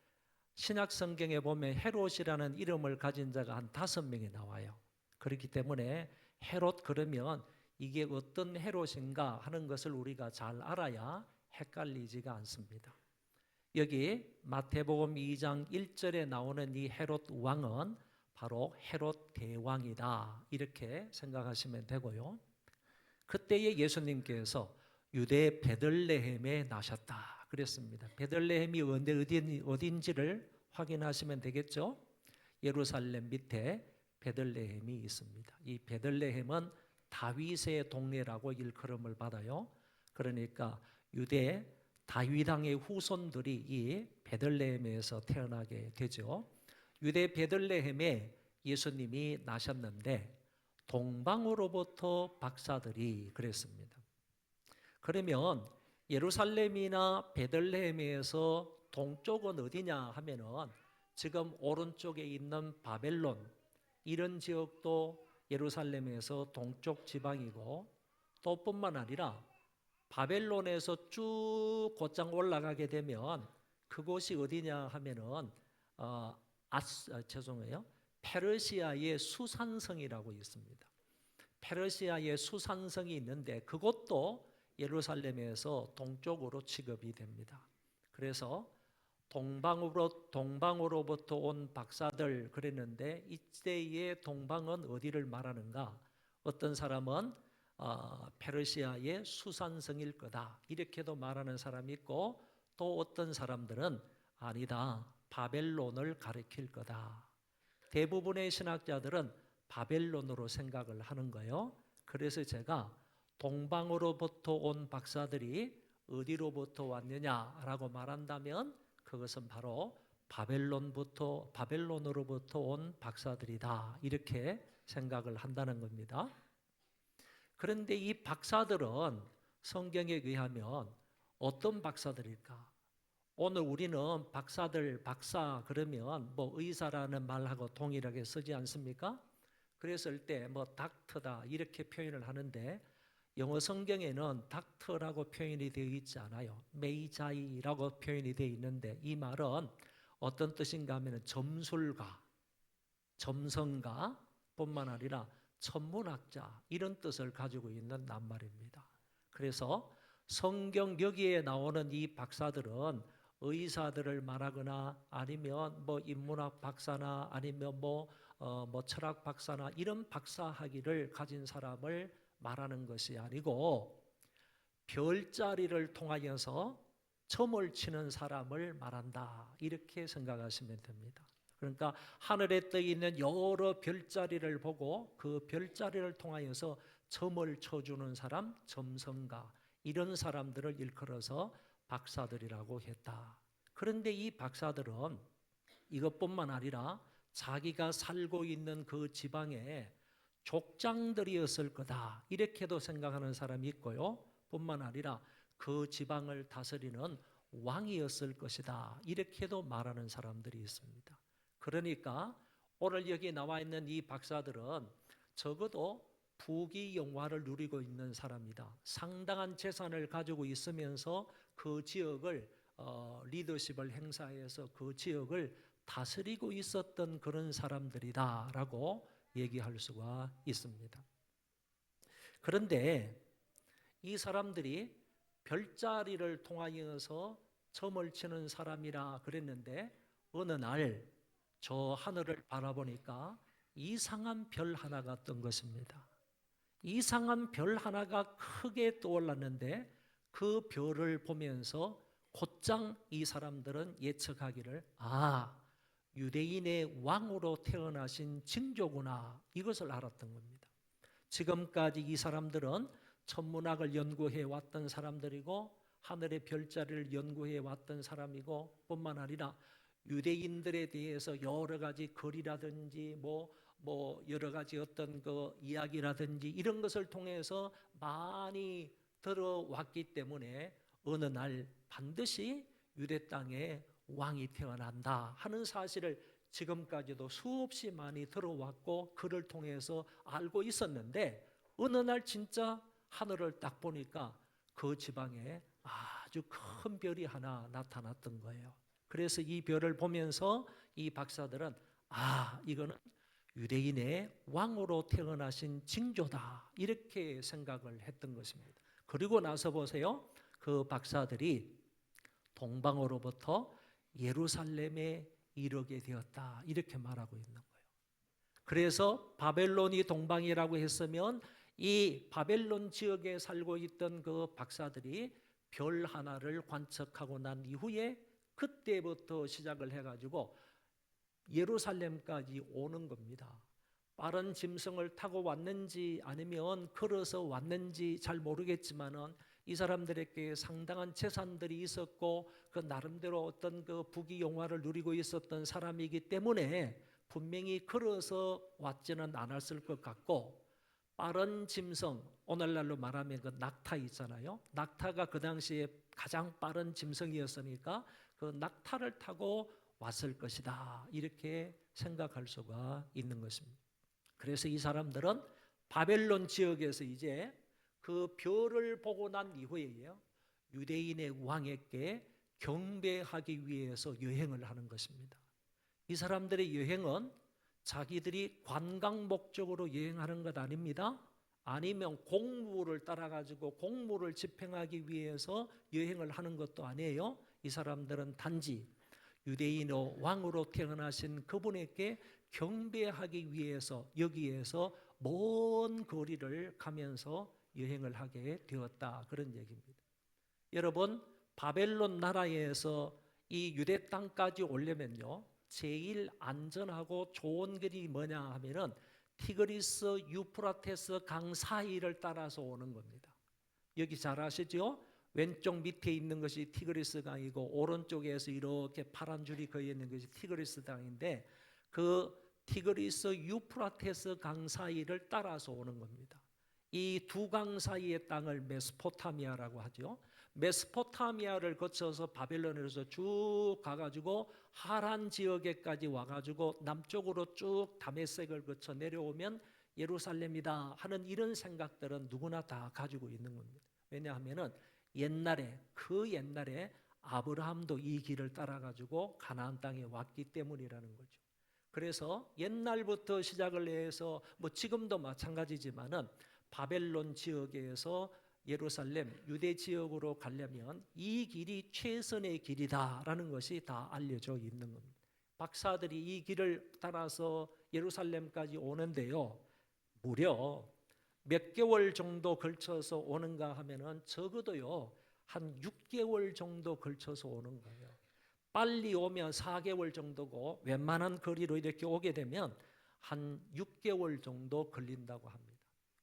신약 성경에 보면 헤롯이라는 이름을 가진 자가 한 5명이 나와요. 그렇기 때문에 헤롯 그러면 이게 어떤 헤롯인가 하는 것을 우리가 잘 알아야 헷갈리지가 않습니다. 여기 마태복음 2장 1절에 나오는 이 헤롯 왕은 바로 헤롯 대왕이다 이렇게 생각하시면 되고요. 그때에 예수님께서 유대 베들레헴에 나셨다 그랬습니다. 베들레헴이 어딘지를 확인하시면 되겠죠. 예루살렘 밑에 베들레헴이 있습니다. 이 베들레헴은 다윗의 동네라고 일컬음을 받아요. 그러니까 유대 다윗 왕의 후손들이 이 베들레헴에서 태어나게 되죠. 유대 베들레헴에 예수님이 나셨는데 동방으로부터 박사들이 그랬습니다. 그러면 예루살렘이나 베들레헴에서 동쪽은 어디냐 하면은 지금 오른쪽에 있는 바벨론 이런 지역도 예루살렘에서 동쪽 지방이고 또 뿐만 아니라 바벨론에서 쭉 곧장 올라가게 되면 그곳이 어디냐 하면은 페르시아의 수산성이라고 있습니다. 페르시아의 수산성이 있는데 그것도 예루살렘에서 동쪽으로 취급이 됩니다. 그래서 동방으로부터 온 박사들 그랬는데 이때의 동방은 어디를 말하는가? 어떤 사람은 페르시아의 수산성일 거다 이렇게도 말하는 사람이 있고 또 어떤 사람들은 아니다 바벨론을 가리킬 거다. 대부분의 신학자들은 바벨론으로 생각을 하는 거예요. 그래서 제가 동방으로부터 온 박사들이 어디로부터 왔느냐라고 말한다면 그것은 바로 바벨론으로부터 온 박사들이다 이렇게 생각을 한다는 겁니다. 그런데 이 박사들은 성경에 의하면 어떤 박사들일까? 오늘 우리는 박사 그러면 뭐 의사라는 말하고 동일하게 쓰지 않습니까? 그랬을 때 뭐 닥터다 이렇게 표현을 하는데 영어 성경에는 닥터라고 표현이 되어 있지 않아요. 메이자이라고 표현이 되어 있는데 이 말은 어떤 뜻인가 하면 점술가, 점성가 뿐만 아니라 천문학자 이런 뜻을 가지고 있는 낱말입니다. 그래서 성경 여기에 나오는 이 박사들은 의사들을 말하거나 아니면 뭐 인문학 박사나 아니면 뭐 철학 박사나 이런 박사 학위를 가진 사람을 말하는 것이 아니고 별자리를 통하여서 점을 치는 사람을 말한다 이렇게 생각하시면 됩니다. 그러니까 하늘에 떠 있는 여러 별자리를 보고 그 별자리를 통하여서 점을 쳐주는 사람, 점성가 이런 사람들을 일컬어서 박사들이라고 했다. 그런데 이 박사들은 이것뿐만 아니라 자기가 살고 있는 그 지방에 족장들이었을 거다 이렇게도 생각하는 사람이 있고요. 뿐만 아니라 그 지방을 다스리는 왕이었을 것이다 이렇게도 말하는 사람들이 있습니다. 그러니까 오늘 여기 나와 있는 이 박사들은 적어도 부귀 영화를 누리고 있는 사람이다. 상당한 재산을 가지고 있으면서 그 지역을 리더십을 행사해서 그 지역을 다스리고 있었던 그런 사람들이다라고 얘기할 수가 있습니다. 그런데 이 사람들이 별자리를 통하여서 점을 치는 사람이라 그랬는데 어느 날 저 하늘을 바라보니까 이상한 별 하나가 뜬 것입니다. 이상한 별 하나가 크게 떠올랐는데 그 별을 보면서 곧장 이 사람들은 예측하기를 유대인의 왕으로 태어나신 징조구나 이것을 알았던 겁니다. 지금까지 이 사람들은 천문학을 연구해 왔던 사람들이고 하늘의 별자리를 연구해 왔던 사람이고, 뿐만 아니라 유대인들에 대해서 여러 가지 글이라든지 뭐 여러 가지 어떤 그 이야기라든지 이런 것을 통해서 많이 들어왔기 때문에 어느 날 반드시 유대 땅에 왕이 태어난다 하는 사실을 지금까지도 수없이 많이 들어왔고 그를 통해서 알고 있었는데, 어느 날 진짜 하늘을 딱 보니까 그 지방에 아주 큰 별이 하나 나타났던 거예요. 그래서 이 별을 보면서 이 박사들은 이거는 유대인의 왕으로 태어나신 징조다 이렇게 생각을 했던 것입니다. 그리고 나서 보세요. 그 박사들이 동방으로부터 예루살렘에 이르게 되었다 이렇게 말하고 있는 거예요. 그래서 바벨론이 동방이라고 했으면 이 바벨론 지역에 살고 있던 그 박사들이 별 하나를 관측하고 난 이후에 그때부터 시작을 해가지고 예루살렘까지 오는 겁니다. 빠른 짐승을 타고 왔는지 아니면 걸어서 왔는지 잘 모르겠지만은 이 사람들에게 상당한 재산들이 있었고 그 나름대로 어떤 그 부귀영화를 누리고 있었던 사람이기 때문에 분명히 걸어서 왔지는 않았을 것 같고, 빠른 짐승, 오늘날로 말하면 그 낙타 있잖아요. 낙타가 그 당시에 가장 빠른 짐승이었으니까 그 낙타를 타고 왔을 것이다 이렇게 생각할 수가 있는 것입니다. 그래서 이 사람들은 바벨론 지역에서 이제 그 별을 보고 난 이후에요, 유대인의 왕에게 경배하기 위해서 여행을 하는 것입니다. 이 사람들의 여행은 자기들이 관광 목적으로 여행하는 것 아닙니다. 아니면 공무를 따라가지고 공무를 집행하기 위해서 여행을 하는 것도 아니에요. 이 사람들은 단지 유대인의 왕으로 태어나신 그분에게 경배하기 위해서 여기에서 먼 거리를 가면서 여행을 하게 되었다 그런 얘기입니다. 여러분, 바벨론 나라에서 이 유대 땅까지 오려면요, 제일 안전하고 좋은 길이 뭐냐 하면은 티그리스 유프라테스 강 사이를 따라서 오는 겁니다. 여기 잘 아시죠? 왼쪽 밑에 있는 것이 티그리스 강이고 오른쪽에서 이렇게 파란 줄이 그어 있는 것이 티그리스 강인데, 그 티그리스 유프라테스 강 사이를 따라서 오는 겁니다. 이 두 강 사이의 땅을 메소포타미아라고 하죠. 메소포타미아를 거쳐서 바벨론에서 쭉 가가지고 하란 지역에까지 와가지고 남쪽으로 쭉 다메섹을 거쳐 내려오면 예루살렘이다 하는 이런 생각들은 누구나 다 가지고 있는 겁니다. 왜냐하면은 그 옛날에 아브라함도 이 길을 따라가지고 가나안 땅에 왔기 때문이라는 거죠. 그래서 옛날부터 시작을 해서 지금도 마찬가지지만은 바벨론 지역에서 예루살렘 유대 지역으로 가려면 이 길이 최선의 길이다라는 것이 다 알려져 있는 겁니다. 박사들이 이 길을 따라서 예루살렘까지 오는데요, 무려 몇 개월 정도 걸쳐서 오는가 하면은 적어도요 한 6개월 정도 걸쳐서 오는 거예요. 빨리 오면 4개월 정도고 웬만한 거리로 이렇게 오게 되면 한 6개월 정도 걸린다고 합니다.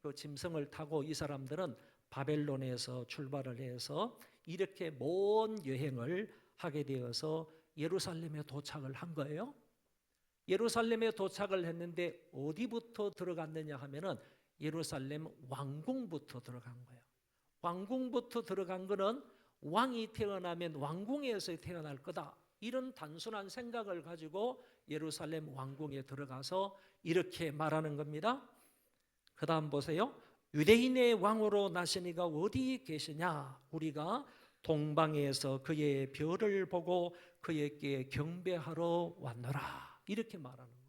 그 짐승을 타고 이 사람들은 바벨론에서 출발을 해서 이렇게 먼 여행을 하게 되어서 예루살렘에 도착을 한 거예요. 예루살렘에 도착을 했는데 어디부터 들어갔느냐 하면은 예루살렘 왕궁부터 들어간 거예요. 왕궁부터 들어간 거는 왕이 태어나면 왕궁에서 태어날 거다, 이런 단순한 생각을 가지고 예루살렘 왕궁에 들어가서 이렇게 말하는 겁니다. 그 다음 보세요. 유대인의 왕으로 나시니가 어디 계시냐? 우리가 동방에서 그의 별을 보고 그에게 경배하러 왔노라, 이렇게 말하는 거예요.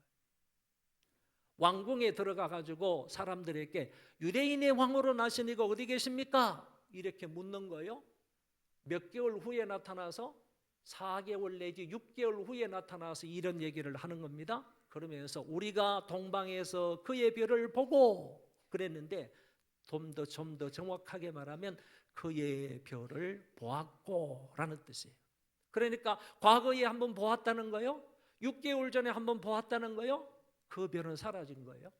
왕궁에 들어가 가지고 사람들에게 유대인의 왕으로 나시니가 어디 계십니까? 이렇게 묻는 거예요. 몇 개월 후에 나타나서 4개월 내지 6개월 후에 나타나서 이런 얘기를 하는 겁니다. 그러면서 우리가 동방에서 그의 별을 보고 그랬는데, 좀 더 정확하게 말하면 그의 별을 보았고 라는 뜻이에요. 그러니까 과거에 한번 보았다는 거예요. 6개월 전에 한번 보았다는 거예요. 그 별은 사라진 거예요.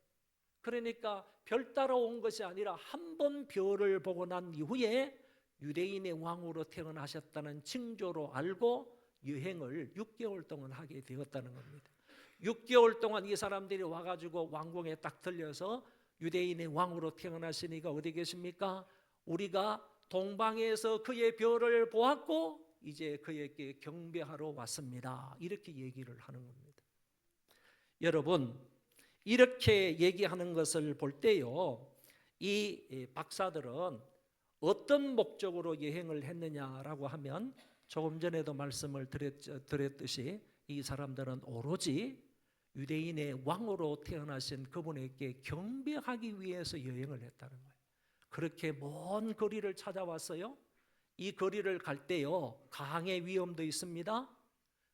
그러니까 별 따라 온 것이 아니라 한 번 별을 보고 난 이후에 유대인의 왕으로 태어나셨다는 징조로 알고 여행을 6개월 동안 하게 되었다는 겁니다. 6개월 동안 이 사람들이 와가지고 왕궁에 딱 들려서 유대인의 왕으로 태어나시니까 어디 계십니까? 우리가 동방에서 그의 별을 보았고 이제 그에게 경배하러 왔습니다. 이렇게 얘기를 하는 겁니다. 여러분, 이렇게 얘기하는 것을 볼 때요, 이 박사들은 어떤 목적으로 여행을 했느냐라고 하면 조금 전에도 말씀을 드렸듯이 이 사람들은 오로지 유대인의 왕으로 태어나신 그분에게 경배하기 위해서 여행을 했다는 거예요. 그렇게 먼 거리를 찾아왔어요. 이 거리를 갈 때요, 강의 위험도 있습니다.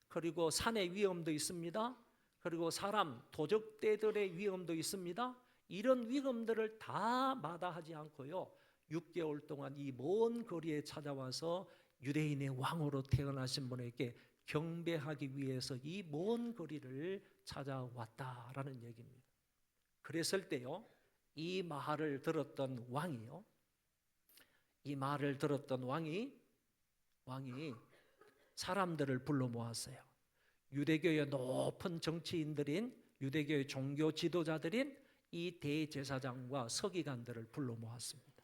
그리고 산의 위험도 있습니다. 그리고 사람, 도적대들의 위험도 있습니다. 이런 위험들을 다 마다하지 않고요, 6개월 동안 이 먼 거리에 찾아와서 유대인의 왕으로 태어나신 분에게 경배하기 위해서 이 먼 거리를 찾아왔다라는 얘기입니다. 그랬을 때요, 이 말을 들었던 왕이요, 이 말을 들었던 왕이 사람들을 불러 모았어요. 유대교의 높은 정치인들인, 유대교의 종교 지도자들인 이 대제사장과 서기관들을 불러 모았습니다.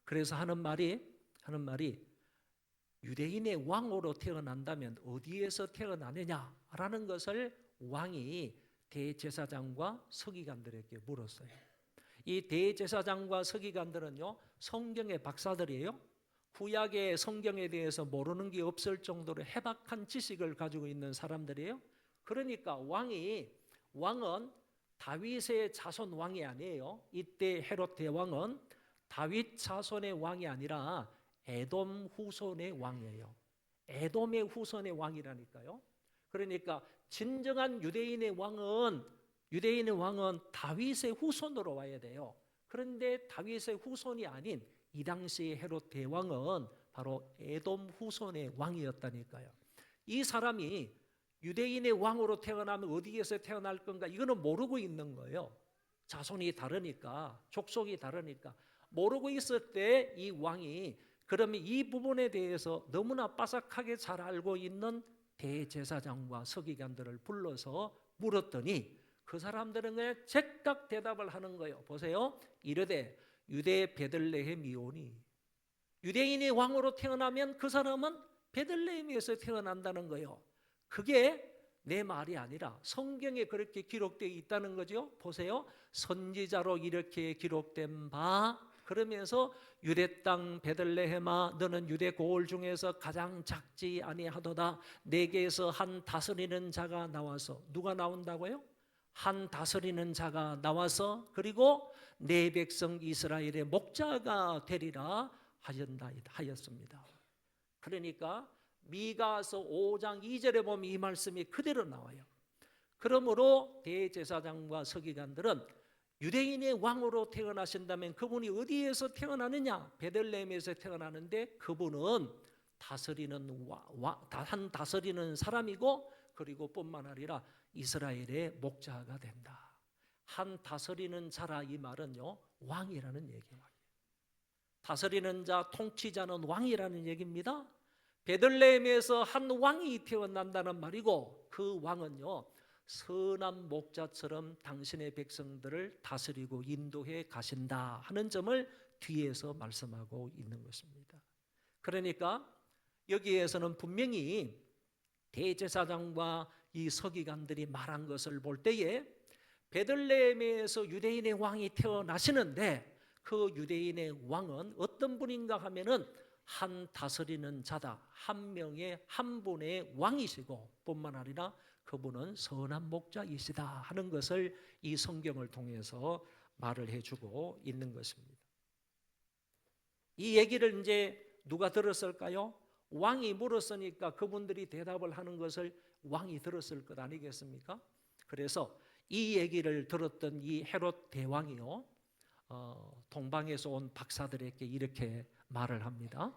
그래서 하는 말이 유대인의 왕으로 태어난다면 어디에서 태어나느냐라는 것을 왕이 대제사장과 서기관들에게 물었어요. 이 대제사장과 서기관들은요, 성경의 박사들이에요. 구약의 성경에 대해서 모르는 게 없을 정도로 해박한 지식을 가지고 있는 사람들이에요. 그러니까 왕은 다윗의 자손 왕이 아니에요. 이때 헤롯 대왕은 다윗 자손의 왕이 아니라 에돔 후손의 왕이에요. 에돔의 후손의 왕이라니까요. 그러니까 진정한 유대인의 왕은 다윗의 후손으로 와야 돼요. 그런데 다윗의 후손이 아닌 이 당시의 헤롯 대왕은 바로 에돔 후손의 왕이었다니까요. 이 사람이 유대인의 왕으로 태어나면 어디에서 태어날 건가, 이거는 모르고 있는 거예요. 자손이 다르니까, 족속이 다르니까 모르고 있을 때 이 왕이, 그러면 이 부분에 대해서 너무나 빠삭하게 잘 알고 있는 대제사장과 서기관들을 불러서 물었더니 그 사람들은 그냥 즉각 대답을 하는 거예요. 보세요. 이르되 유대 베들레헴이오니, 유대인이 왕으로 태어나면 그 사람은 베들레헴에서 태어난다는 거예요. 그게 내 말이 아니라 성경에 그렇게 기록되어 있다는 거죠. 보세요. 선지자로 이렇게 기록된 바, 그러면서 유대 땅 베들레헴아, 너는 유대 고을 중에서 가장 작지 아니하도다. 내게서 한 다스리는 자가 나와서, 누가 나온다고요? 한 다스리는 자가 나와서, 그리고 내 백성 이스라엘의 목자가 되리라 하였습니다. 그러니까 미가서 5장 2절에 보면 이 말씀이 그대로 나와요. 그러므로 대제사장과 서기관들은 유대인의 왕으로 태어나신다면 그분이 어디에서 태어나느냐? 베들레헴에서 태어나는데 그분은 한 다스리는 사람이고, 그리고 뿐만 아니라 이스라엘의 목자가 된다. 한 다스리는 자라, 이 말은요, 왕이라는 얘기예요. 다스리는 자, 통치자는 왕이라는 얘기입니다. 베들레헴에서 한 왕이 태어난다는 말이고, 그 왕은요, 선한 목자처럼 당신의 백성들을 다스리고 인도해 가신다 하는 점을 뒤에서 말씀하고 있는 것입니다. 그러니까 여기에서는 분명히 대제사장과 이 서기관들이 말한 것을 볼 때에 베들레헴에서 유대인의 왕이 태어나시는데 그 유대인의 왕은 어떤 분인가 하면은 한 다스리는 자다. 한 명의 한 분의 왕이시고, 뿐만 아니라 그분은 선한 목자이시다 하는 것을 이 성경을 통해서 말을 해주고 있는 것입니다. 이 얘기를 이제 누가 들었을까요? 왕이 물었으니까 그분들이 대답을 하는 것을 왕이 들었을 것 아니겠습니까? 그래서 이 얘기를 들었던 이 헤롯 대왕이요, 동방에서 온 박사들에게 이렇게 말을 합니다.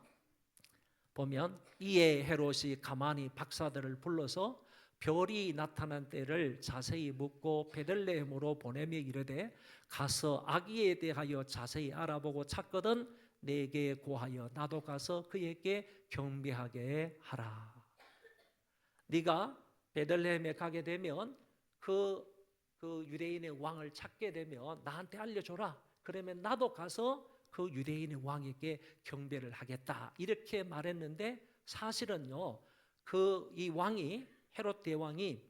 보면 이에 헤롯이 가만히 박사들을 불러서 별이 나타난 때를 자세히 묻고 베들레헴으로 보내며 이르되 가서 아기에 대하여 자세히 알아보고 찾거든 내게 고하여 나도 가서 그에게 경배하게 하라. 네가 베들레헴에 가게 되면 그 유대인의 왕을 찾게 되면 나한테 알려줘라. 그러면 나도 가서 그 유대인의 왕에게 경배를 하겠다. 이렇게 말했는데 사실은요, 이 왕이 헤롯 대왕이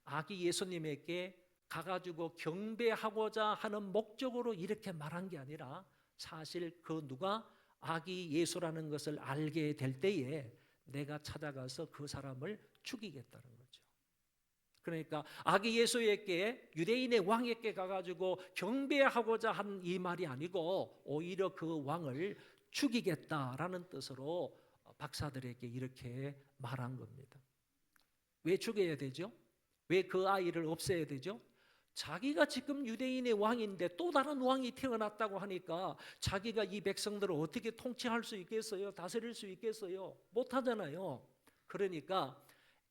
아기 예수님에게 가가지고 경배하고자 하는 목적으로 이렇게 말한 게 아니라 사실 그 누가 아기 예수라는 것을 알게 될 때에 내가 찾아가서 그 사람을 죽이겠다는 거죠. 그러니까 아기 예수에게 유대인의 왕에게 가가지고 경배하고자 한 이 말이 아니고 오히려 그 왕을 죽이겠다라는 뜻으로 박사들에게 이렇게 말한 겁니다. 왜 죽여야 되죠? 왜 그 아이를 없애야 되죠? 자기가 지금 유대인의 왕인데 또 다른 왕이 태어났다고 하니까 자기가 이 백성들을 어떻게 통치할 수 있겠어요? 다스릴 수 있겠어요? 못하잖아요. 그러니까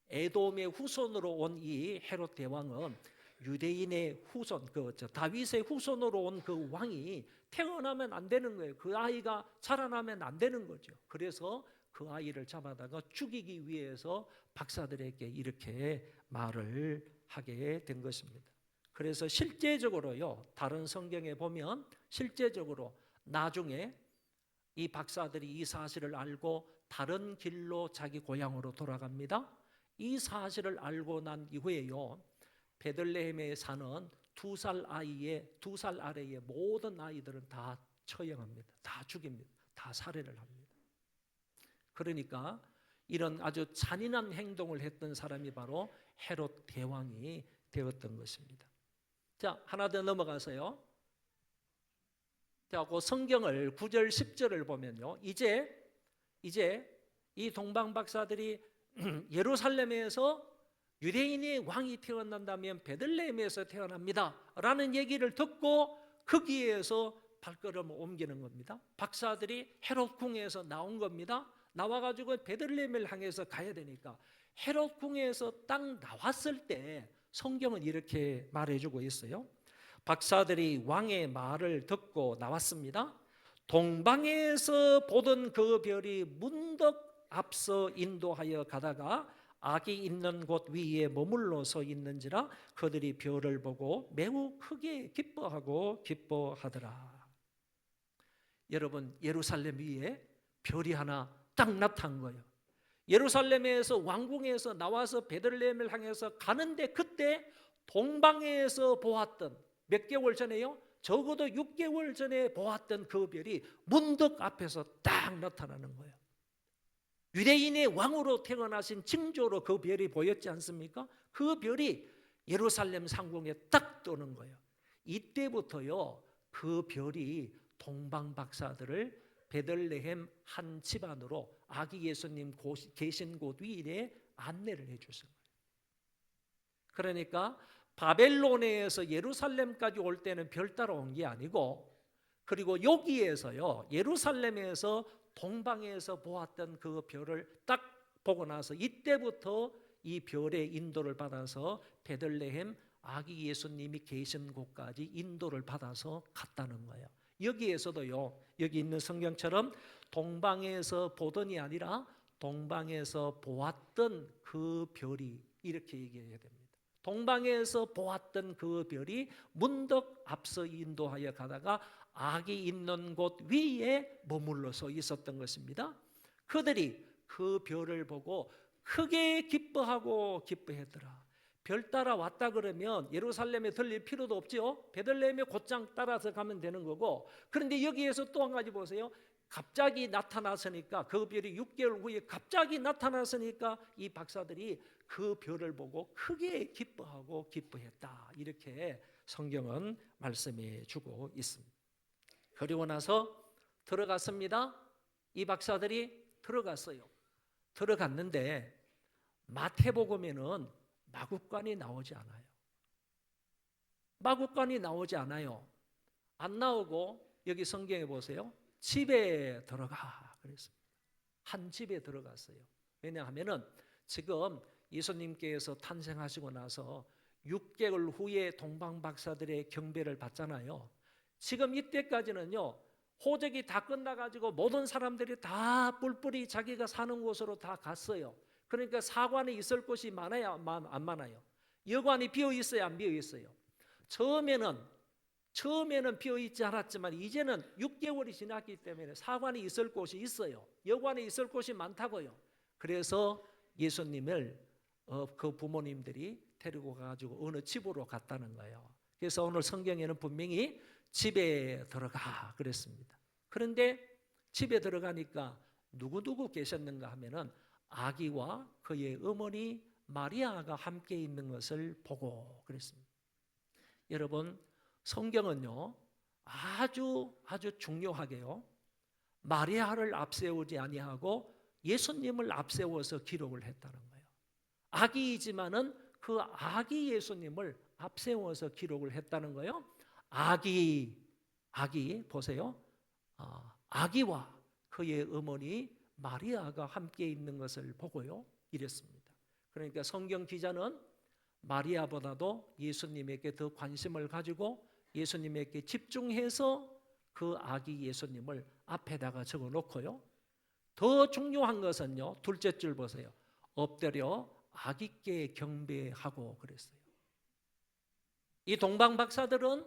에돔의 후손으로 온 이 헤롯 대왕은 유대인의 후손, 다윗의 후손으로 온 그 왕이 태어나면 안 되는 거예요. 그 아이가 자라나면 안 되는 거죠. 그래서 그 아이를 잡아다가 죽이기 위해서 박사들에게 이렇게 말을 하게 된 것입니다. 그래서 실제적으로요, 다른 성경에 보면 실제적으로 나중에 이 박사들이 이 사실을 알고 다른 길로 자기 고향으로 돌아갑니다. 이 사실을 알고 난 이후에요, 베들레헴에 사는 2살 아래의 모든 아이들은 다 처형합니다. 다 죽입니다. 다 살해를 합니다. 그러니까 이런 아주 잔인한 행동을 했던 사람이 바로 헤롯 대왕이 되었던 것입니다. 자, 하나 더 넘어가서요. 자, 그 성경을 9절 10절을 보면요, 이제 이 동방 박사들이 예루살렘에서 유대인의 왕이 태어난다면 베들레헴에서 태어납니다 라는 얘기를 듣고 거기에서 발걸음을 옮기는 겁니다. 박사들이 헤롯 궁에서 나온 겁니다. 나와가지고 베들레헴을 향해서 가야 되니까 헤롯 궁에서 딱 나왔을 때 성경은 이렇게 말해주고 있어요. 박사들이 왕의 말을 듣고 나왔습니다. 동방에서 보던 그 별이 문득 앞서 인도하여 가다가 아기 있는 곳 위에 머물러 서 있는지라 그들이 별을 보고 매우 크게 기뻐하더라. 여러분, 예루살렘 위에 별이 하나 딱 나타난 거예요. 예루살렘에서 왕궁에서 나와서 베들레헴을 향해서 가는데 그때 동방에서 보았던, 몇 개월 전에요? 적어도 6개월 전에 보았던 그 별이 문득 앞에서 딱 나타나는 거예요. 유대인의 왕으로 태어나신 징조로 그 별이 보였지 않습니까? 그 별이 예루살렘 상공에 딱 뜨는 거예요. 이때부터요, 그 별이 동방 박사들을 베들레헴 한 집안으로 아기 예수님 계신 곳 위에 안내를 해주신 거예요. 그러니까 바벨론에서 예루살렘까지 올 때는 별 따라 온 게 아니고, 그리고 여기에서요, 예루살렘에서 동방에서 보았던 그 별을 딱 보고 나서 이때부터 이 별의 인도를 받아서 베들레헴 아기 예수님이 계신 곳까지 인도를 받아서 갔다는 거예요. 여기에서도요, 여기 있는 성경처럼 동방에서 보던이 아니라 동방에서 보았던 그 별이, 이렇게 얘기해야 됩니다. 동방에서 보았던 그 별이 문득 앞서 인도하여 가다가 아기 있는 곳 위에 머물러서 있었던 것입니다. 그들이 그 별을 보고 크게 기뻐했더라. 별 따라 왔다 그러면 예루살렘에 들릴 필요도 없죠. 베들레헴에 곧장 따라서 가면 되는 거고, 그런데 여기에서 또 한 가지 보세요. 갑자기 나타났으니까, 그 별이 6개월 후에 갑자기 나타났으니까 이 박사들이 그 별을 보고 크게 기뻐했다. 이렇게 성경은 말씀해 주고 있습니다. 그리고 나서 들어갔습니다. 이 박사들이 들어갔어요. 들어갔는데 마태복음에는 마구간이 나오지 않아요. 마구간이 나오지 않아요. 안 나오고 여기 성경에 보세요. 집에 들어가 그랬습니다. 한 집에 들어갔어요. 왜냐하면은 지금 예수님께서 탄생하시고 나서 6개월 후에 동방 박사들의 경배를 받잖아요. 지금 이때까지는요, 호적이 다 끝나가지고 모든 사람들이 다 뿔뿔이 자기가 사는 곳으로 다 갔어요. 그러니까 사관에 있을 곳이 많아요, 안 많아요? 여관이 비어 있어요, 안 비어 있어요? 처음에는 비어 있지 않았지만 이제는 6개월이 지났기 때문에 사관에 있을 곳이 있어요. 여관에 있을 곳이 많다고요. 그래서 예수님을 그 부모님들이 데리고 가지고 어느 집으로 갔다는 거예요. 그래서 오늘 성경에는 분명히 집에 들어가 그랬습니다. 그런데 집에 들어가니까 누구 계셨는가 하면은 아기와 그의 어머니 마리아가 함께 있는 것을 보고 그랬습니다. 여러분, 성경은요 아주 중요하게요 마리아를 앞세우지 아니하고 예수님을 앞세워서 기록을 했다는 거예요. 아기이지만은 그 아기 예수님을 앞세워서 기록을 했다는 거예요. 아기 보세요. 아기와 그의 어머니 마리아가 함께 있는 것을 보고요 이랬습니다. 그러니까 성경 기자는 마리아보다도 예수님에게 더 관심을 가지고 예수님에게 집중해서 그 아기 예수님을 앞에다가 적어놓고요. 더 중요한 것은요, 둘째 줄 보세요. 엎드려 아기께 경배하고 그랬어요. 이 동방 박사들은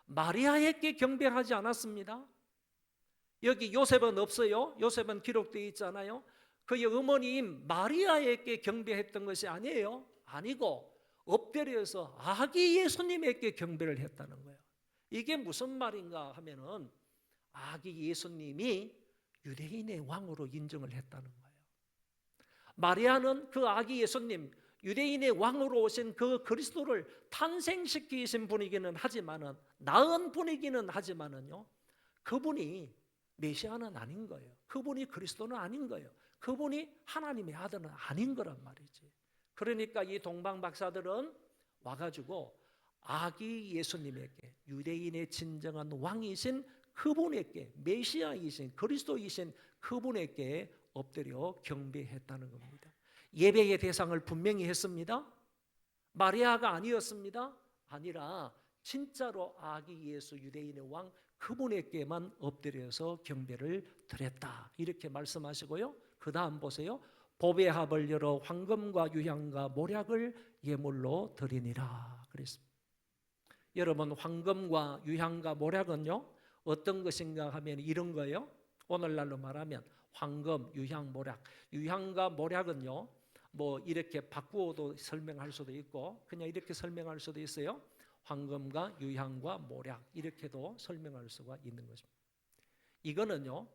마리아에게 경배하지 않았습니다. 여기 요셉은 없어요. 요셉은 기록되어 있잖아요. 그의 어머니인 마리아에게 경배했던 것이 아니에요. 아니고 엎드려서 아기 예수님에게 경배를 했다는 거예요. 이게 무슨 말인가 하면은 아기 예수님이 유대인의 왕으로 인정을 했다는 거예요. 마리아는 그 아기 예수님, 유대인의 왕으로 오신 그 그리스도를 탄생시키신 분이기는 하지만은, 낳은 분이기는 하지만은요, 그분이 메시아는 아닌 거예요. 그분이 그리스도는 아닌 거예요. 그분이 하나님의 아들은 아닌 거란 말이지. 그러니까 이 동방 박사들은 와가지고 아기 예수님에게, 유대인의 진정한 왕이신 그분에게, 메시아이신 그리스도이신 그분에게 엎드려 경배했다는 겁니다. 예배의 대상을 분명히 했습니다. 마리아가 아니었습니다. 아니라 진짜로 아기 예수 유대인의 왕 그분에게만 엎드려서 경배를 드렸다 이렇게 말씀하시고요. 그 다음 보세요. 보배합을 열어 황금과 유향과 모략을 예물로 드리니라 그랬습니다. 여러분, 황금과 유향과 모략은요 어떤 것인가 하면 이런 거예요. 오늘날로 말하면 황금, 유향, 모략. 유향과 모략은요 뭐 이렇게 바꾸어도 설명할 수도 있고 그냥 이렇게 설명할 수도 있어요. 황금과 유향과 모략 이렇게도 설명할 수가 있는 것입니다. 이거는요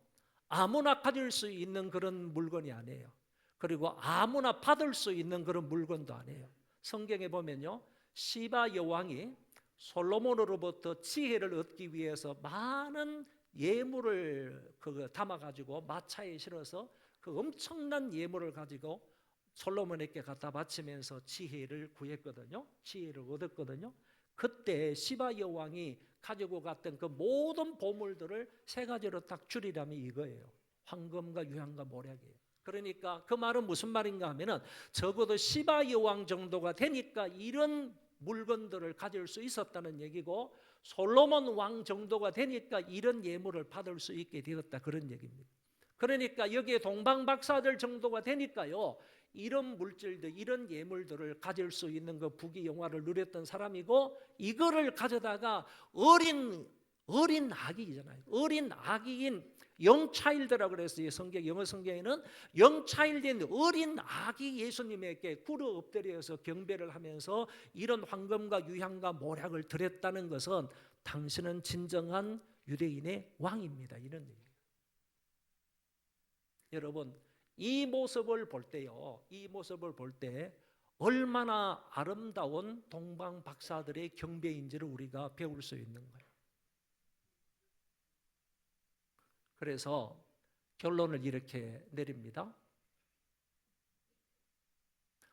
아무나 가질 수 있는 그런 물건이 아니에요. 그리고 아무나 받을 수 있는 그런 물건도 아니에요. 성경에 보면요 시바 여왕이 솔로몬으로부터 지혜를 얻기 위해서 많은 예물을 담아가지고 마차에 실어서 그 엄청난 예물을 가지고 솔로몬에게 갖다 바치면서 지혜를 구했거든요. 지혜를 얻었거든요. 그때 시바 여왕이 가지고 갔던 그 모든 보물들을 세 가지로 딱 줄이라면 이거예요. 황금과 유향과 모략이에요. 그러니까 그 말은 무슨 말인가 하면은 적어도 시바 여왕 정도가 되니까 이런 물건들을 가질 수 있었다는 얘기고 솔로몬 왕 정도가 되니까 이런 예물을 받을 수 있게 되었다 그런 얘기입니다. 그러니까 여기에 동방 박사들 정도가 되니까요 이런 물질들, 이런 예물들을 가질 수 있는 그 부귀 영화를 누렸던 사람이고 이거를 가져다가 어린 아기잖아요. 어린 아기인 영차일드라고 그랬어요. 영어 성경에는 영차일드인 어린 아기 예수님에게 꿇어 엎드려서 경배를 하면서 이런 황금과 유향과 모략을 드렸다는 것은 당신은 진정한 유대인의 왕입니다. 이런 얘기예요. 여러분, 이 모습을 볼 때요. 이 모습을 볼 때 얼마나 아름다운 동방 박사들의 경배인지를 우리가 배울 수 있는 거예요. 그래서 결론을 이렇게 내립니다.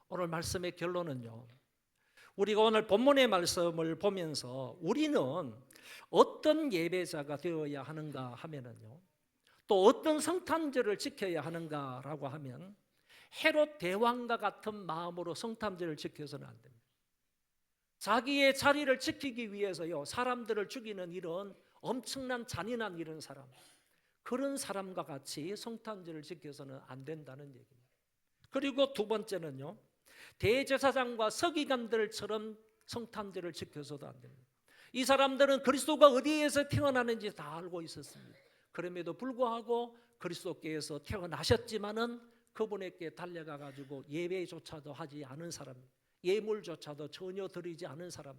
오늘 말씀의 결론은요. 우리가 오늘 본문의 말씀을 보면서 우리는 어떤 예배자가 되어야 하는가 하면은요. 또 어떤 성탄절을 지켜야 하는가라고 하면 헤롯 대왕과 같은 마음으로 성탄절을 지켜서는 안 됩니다. 자기의 자리를 지키기 위해서요. 사람들을 죽이는 이런 엄청난 잔인한 이런 사람, 그런 사람과 같이 성탄절을 지켜서는 안 된다는 얘기입니다. 그리고 두 번째는요, 대제사장과 서기관들처럼 성탄절을 지켜서도 안 됩니다. 이 사람들은 그리스도가 어디에서 태어나는지 다 알고 있었습니다. 그럼에도 불구하고 그리스도께서 태어나셨지만은 그분에게 달려가 가지고 예배조차도 하지 않은 사람, 예물조차도 전혀 드리지 않은 사람,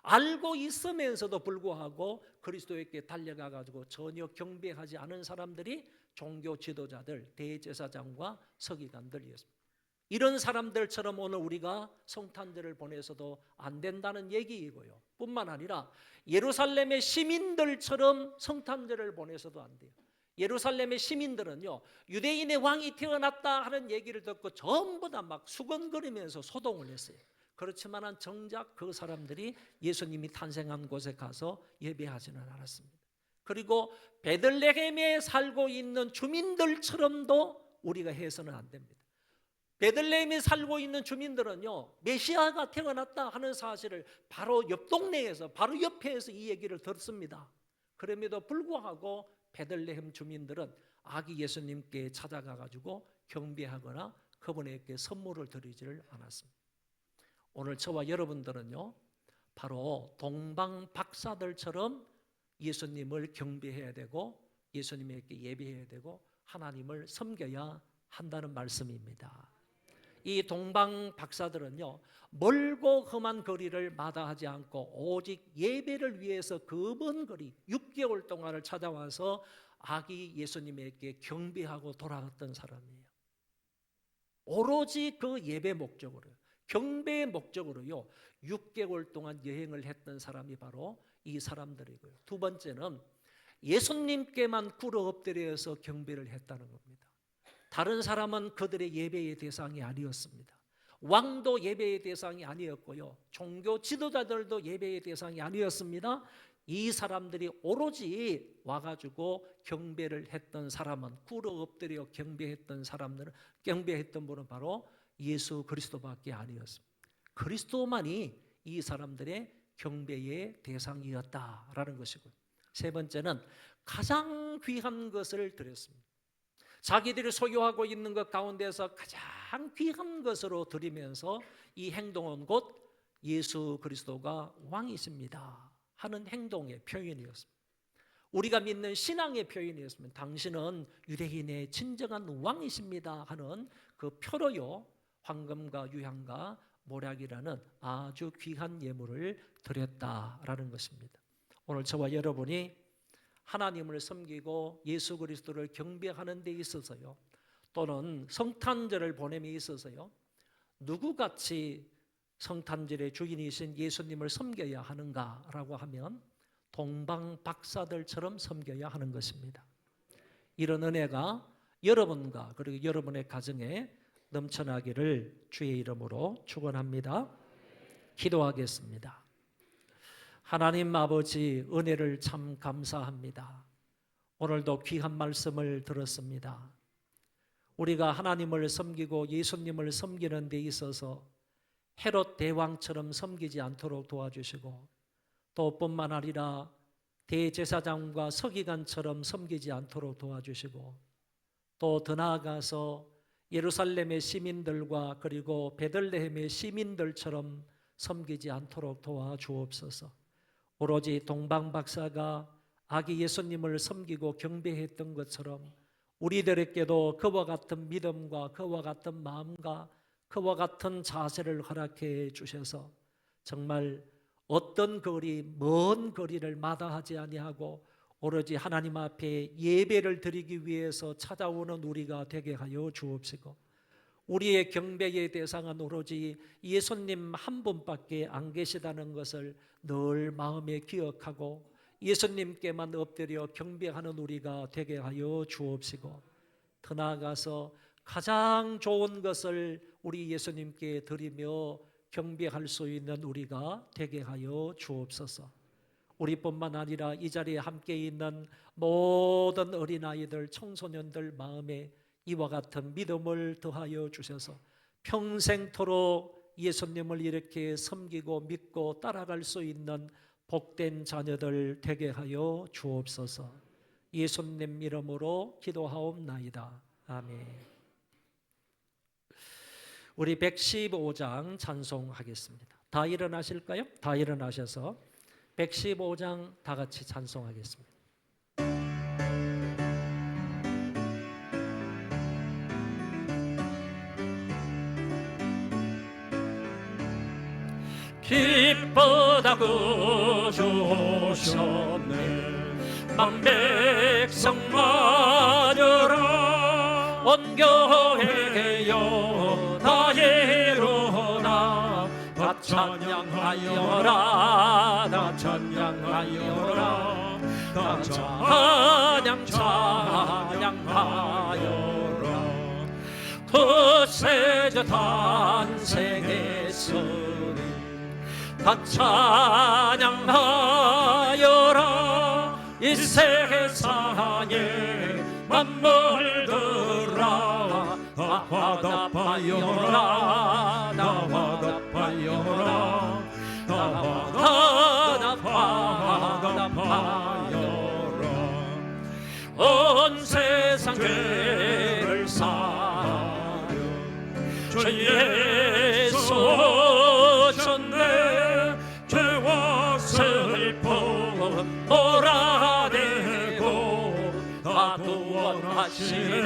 알고 있으면서도 불구하고 그리스도에게 달려가 가지고 전혀 경배하지 않은 사람들이 종교 지도자들, 대제사장과 서기관들이었습니다. 이런 사람들처럼 오늘 우리가 성탄절을 보내서도 안 된다는 얘기이고요. 뿐만 아니라 예루살렘의 시민들처럼 성탄절을 보내서도 안 돼요. 예루살렘의 시민들은요, 유대인의 왕이 태어났다 하는 얘기를 듣고 전부 다 막 수건거리면서 소동을 했어요. 그렇지만 정작 그 사람들이 예수님이 탄생한 곳에 가서 예배하지는 않았습니다. 그리고 베들레헴에 살고 있는 주민들처럼도 우리가 해서는 안 됩니다. 베들레헴에 살고 있는 주민들은요, 메시아가 태어났다 하는 사실을 바로 옆 동네에서, 바로 옆에서 이 얘기를 들었습니다. 그럼에도 불구하고 베들레헴 주민들은 아기 예수님께 찾아가 가지고 경배하거나 그분에게 선물을 드리지를 않았습니다. 오늘 저와 여러분들은요, 바로 동방 박사들처럼 예수님을 경배해야 되고 예수님에게 예배해야 되고 하나님을 섬겨야 한다는 말씀입니다. 이 동방 박사들은요, 멀고 험한 거리를 마다하지 않고 오직 예배를 위해서 그 먼 거리 6개월 동안을 찾아와서 아기 예수님에게 경배하고 돌아갔던 사람이에요. 오로지 그 예배 목적으로, 경배의 목적으로요 6개월 동안 여행을 했던 사람이 바로 이 사람들이고요. 두 번째는 예수님께만 꿇어 엎드려서 경배를 했다는 겁니다. 다른 사람은 그들의 예배의 대상이 아니었습니다. 왕도 예배의 대상이 아니었고요, 종교 지도자들도 예배의 대상이 아니었습니다. 이 사람들이 오로지 와가지고 경배를 했던 사람은, 꿇어 엎드려 경배했던 사람들은, 경배했던 분은 바로 예수 그리스도밖에 아니었습니다. 그리스도만이 이 사람들의 경배의 대상이었다라는 것이고요. 세 번째는 가장 귀한 것을 드렸습니다. 자기들이 소유하고 있는 것 가운데서 가장 귀한 것으로 드리면서 이 행동은 곧 예수 그리스도가 왕이십니다 하는 행동의 표현이었습니다. 우리가 믿는 신앙의 표현이었습니다. 당신은 유대인의 진정한 왕이십니다 하는 그 표로요, 황금과 유향과 모략이라는 아주 귀한 예물을 드렸다라는 것입니다. 오늘 저와 여러분이 하나님을 섬기고 예수 그리스도를 경배하는 데 있어서요, 또는 성탄절을 보냄에 있어서요, 누구같이 성탄절의 주인이신 예수님을 섬겨야 하는가라고 하면 동방 박사들처럼 섬겨야 하는 것입니다. 이런 은혜가 여러분과 그리고 여러분의 가정에 넘쳐나기를 주의 이름으로 축원합니다. 기도하겠습니다. 하나님 아버지, 은혜를 참 감사합니다. 오늘도 귀한 말씀을 들었습니다. 우리가 하나님을 섬기고 예수님을 섬기는 데 있어서 헤롯 대왕처럼 섬기지 않도록 도와주시고, 또 뿐만 아니라 대제사장과 서기관처럼 섬기지 않도록 도와주시고, 또 더 나아가서 예루살렘의 시민들과 그리고 베들레헴의 시민들처럼 섬기지 않도록 도와주옵소서. 오로지 동방 박사가 아기 예수님을 섬기고 경배했던 것처럼 우리들에게도 그와 같은 믿음과 그와 같은 마음과 그와 같은 자세를 허락해 주셔서 정말 어떤 거리, 먼 거리를 마다하지 아니하고 오로지 하나님 앞에 예배를 드리기 위해서 찾아오는 우리가 되게 하여 주옵시고, 우리의 경배의 대상은 오로지 예수님 한 분밖에 안 계시다는 것을 늘 마음에 기억하고 예수님께만 엎드려 경배하는 우리가 되게 하여 주옵시고, 더 나아가서 가장 좋은 것을 우리 예수님께 드리며 경배할 수 있는 우리가 되게 하여 주옵소서. 우리뿐만 아니라 이 자리에 함께 있는 모든 어린아이들, 청소년들 마음에 이와 같은 믿음을 더하여 주셔서 평생토록 예수님을 이렇게 섬기고 믿고 따라갈 수 있는 복된 자녀들 되게 하여 주옵소서. 예수님 이름으로 기도하옵나이다. 아멘. 우리 115장 찬송하겠습니다. 다 일어나실까요? 다 일어나셔서 115장 다 같이 찬송하겠습니다. 기쁘다 구주 오셨네. 만백성 맞으라. 온 교회여 다 일어나. 다 찬양하여라. 다 찬양하여라. 다 찬양하여라. 그새자 탄생했으니 다 찬양하여라. 이 세상에 만물들아 다 화답하여라. 다 화답하여라. 다 화답하여라. 온 세상 죄를 사하여 주 예수 오셨네. 죄와 슬픔 몰아내고 다 구원하시네.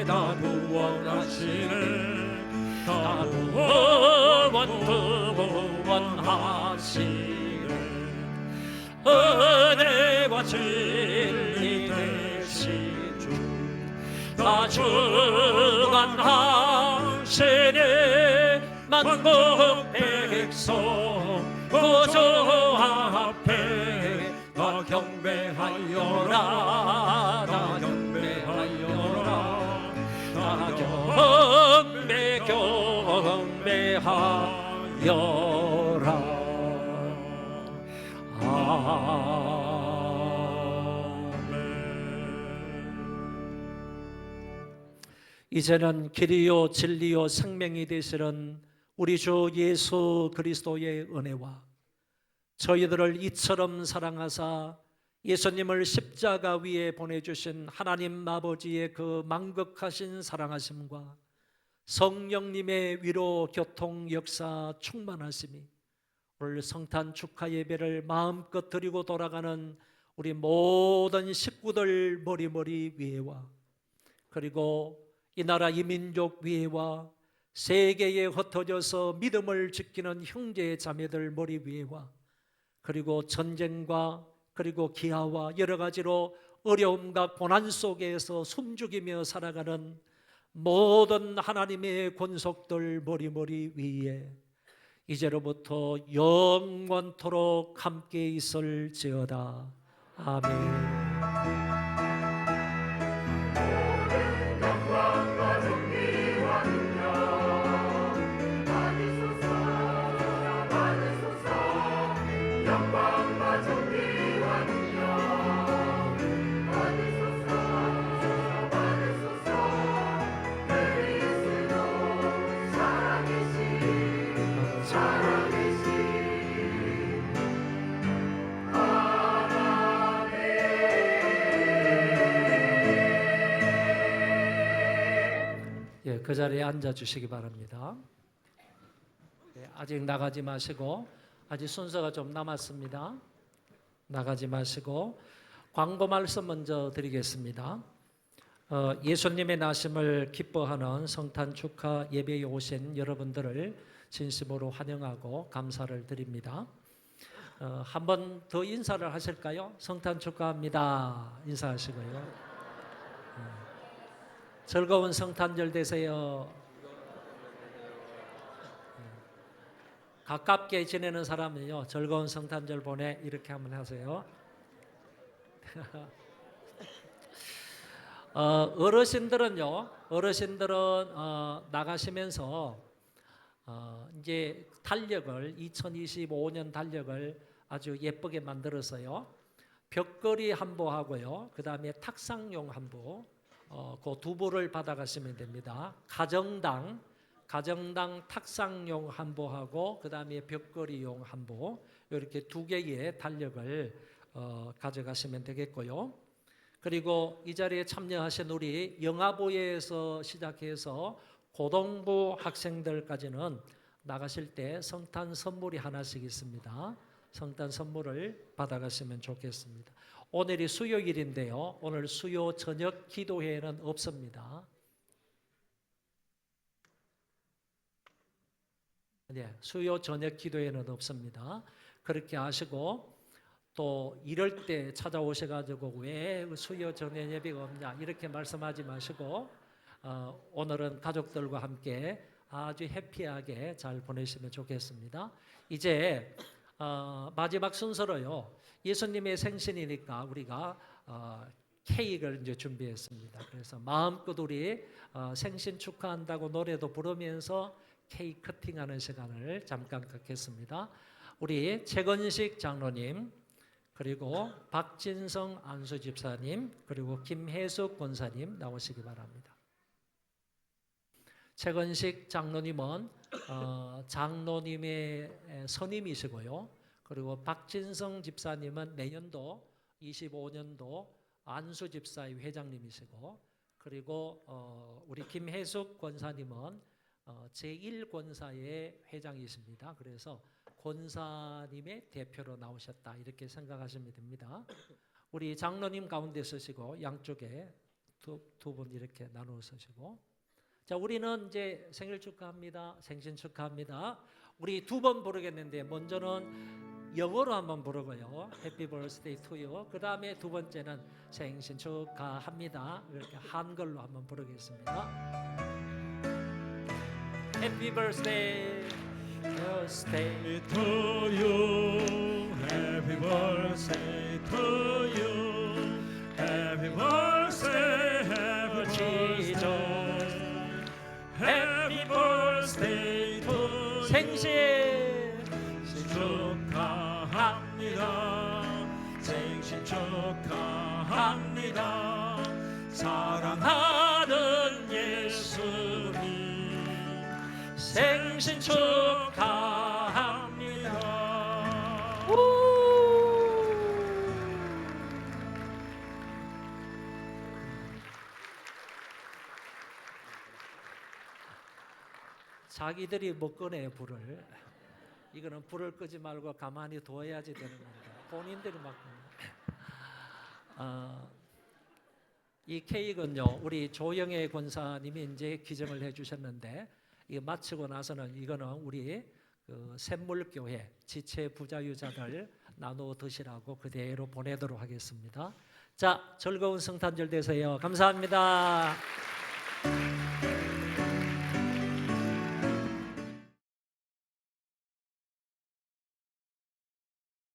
다 구원하시네. 다 구원하시네. 은혜와 진리 되신 주 다 주관하시네. 만국 백성 구주 앞에 다 경배하여라. 다 경배하여라. 다 경배하여라. 이제는 길이요 진리요 생명이 되시는 우리 주 예수 그리스도의 은혜와 저희들을 이처럼 사랑하사 예수님을 십자가 위에 보내주신 하나님 아버지의 그 만극하신 사랑하심과 성령님의 위로 교통 역사 충만하심이 오늘 성탄 축하 예배를 마음껏 드리고 돌아가는 우리 모든 식구들 머리머리 위에와 그리고 이 나라 이 민족 위에와 세계에 흩어져서 믿음을 지키는 형제 자매들 머리 위에와 그리고 전쟁과 그리고 기아와 여러 가지로 어려움과 고난 속에서 숨죽이며 살아가는 모든 하나님의 권속들 머리머리 위에 이제로부터 영원토록 함께 있을지어다. 아멘. 그 자리에 앉아 주시기 바랍니다. 아직 나가지 마시고 아직 순서가 좀 남았습니다. 나가지 마시고 광고 말씀 먼저 드리겠습니다. 예수님의 나심을 기뻐하는 성탄 축하 예배에 오신 여러분들을 진심으로 환영하고 감사를 드립니다. 한 번 더 인사를 하실까요? 성탄 축하합니다. 인사하시고요. 즐거운 성탄절 되세요. 가깝게 지내는 사람은요, 즐거운 성탄절 보내 이렇게 한번 하세요. 어르신들은 나가시면서 이제 달력을 2025년 달력을 아주 예쁘게 만들었어요. 벽걸이 한 부하고요, 그 다음에 탁상용 한 부, 그 두 부를 받아가시면 됩니다. 가정당 가정당 탁상용 한보하고 그 다음에 벽걸이용 한보 이렇게 두 개의 달력을 가져가시면 되겠고요. 그리고 이 자리에 참여하신 우리 영아부에서 시작해서 고등부 학생들까지는 나가실 때 성탄 선물이 하나씩 있습니다. 성탄 선물을 받아가시면 좋겠습니다. 오늘이 수요일인데요. 오늘 수요 저녁 기도회는 없습니다. 네, 수요 저녁 기도회는 없습니다. 그렇게 하시고 또 이럴 때 찾아오셔가지고 왜 수요 저녁 예배가 없냐 이렇게 말씀하지 마시고 오늘은 가족들과 함께 아주 해피하게 잘 보내시면 좋겠습니다. 이제 마지막 순서로요. 예수님의 생신이니까 우리가 케이크를 이제 준비했습니다. 그래서 마음껏 우리 생신 축하한다고 노래도 부르면서 케이크 커팅하는 시간을 잠깐 갖겠습니다. 우리 최건식 장로님, 그리고 박진성 안수집사님, 그리고 김혜숙 권사님 나오시기 바랍니다. 최건식 장로님은 장로님의 선임이시고요. 그리고 박진성 집사님은 내년도 25년도 안수집사의 회장님이시고, 그리고 우리 김혜숙 권사님은 제1권사의 회장이십니다. 그래서 권사님의 대표로 나오셨다 이렇게 생각하시면 됩니다. 우리 장로님 가운데 서시고 양쪽에 두 분 이렇게 나누어 서시고, 자, 우리는 이제 생일 축하합니다, 생신 축하합니다. 우리 두 번 부르겠는데 먼저는 영어로 한번 부르고요. Happy birthday to you. 그 다음에 두 번째는 생신 축하합니다. 이렇게 한글로 한번 부르겠습니다. Happy birthday, birthday to you. Happy birthday to you. Happy birthday, happy birthday. Happy birthday to you. 생신 축하합니다. 생신 축하합니다. 사랑하는 예수님 생신 축하합니다. 자기들이 못 꺼내 불을. 이거는 불을 끄지 말고 가만히 둬야지 되는 겁니다. 본인들이 막 이 케이크는요, 우리 조영애 권사님이 이제 기증을 해주셨는데 이거 마치고 나서는 이거는 우리 그 샘물교회 지체 부자유자들 나누어 드시라고 그대로 보내도록 하겠습니다. 자, 즐거운 성탄절 되세요. 감사합니다.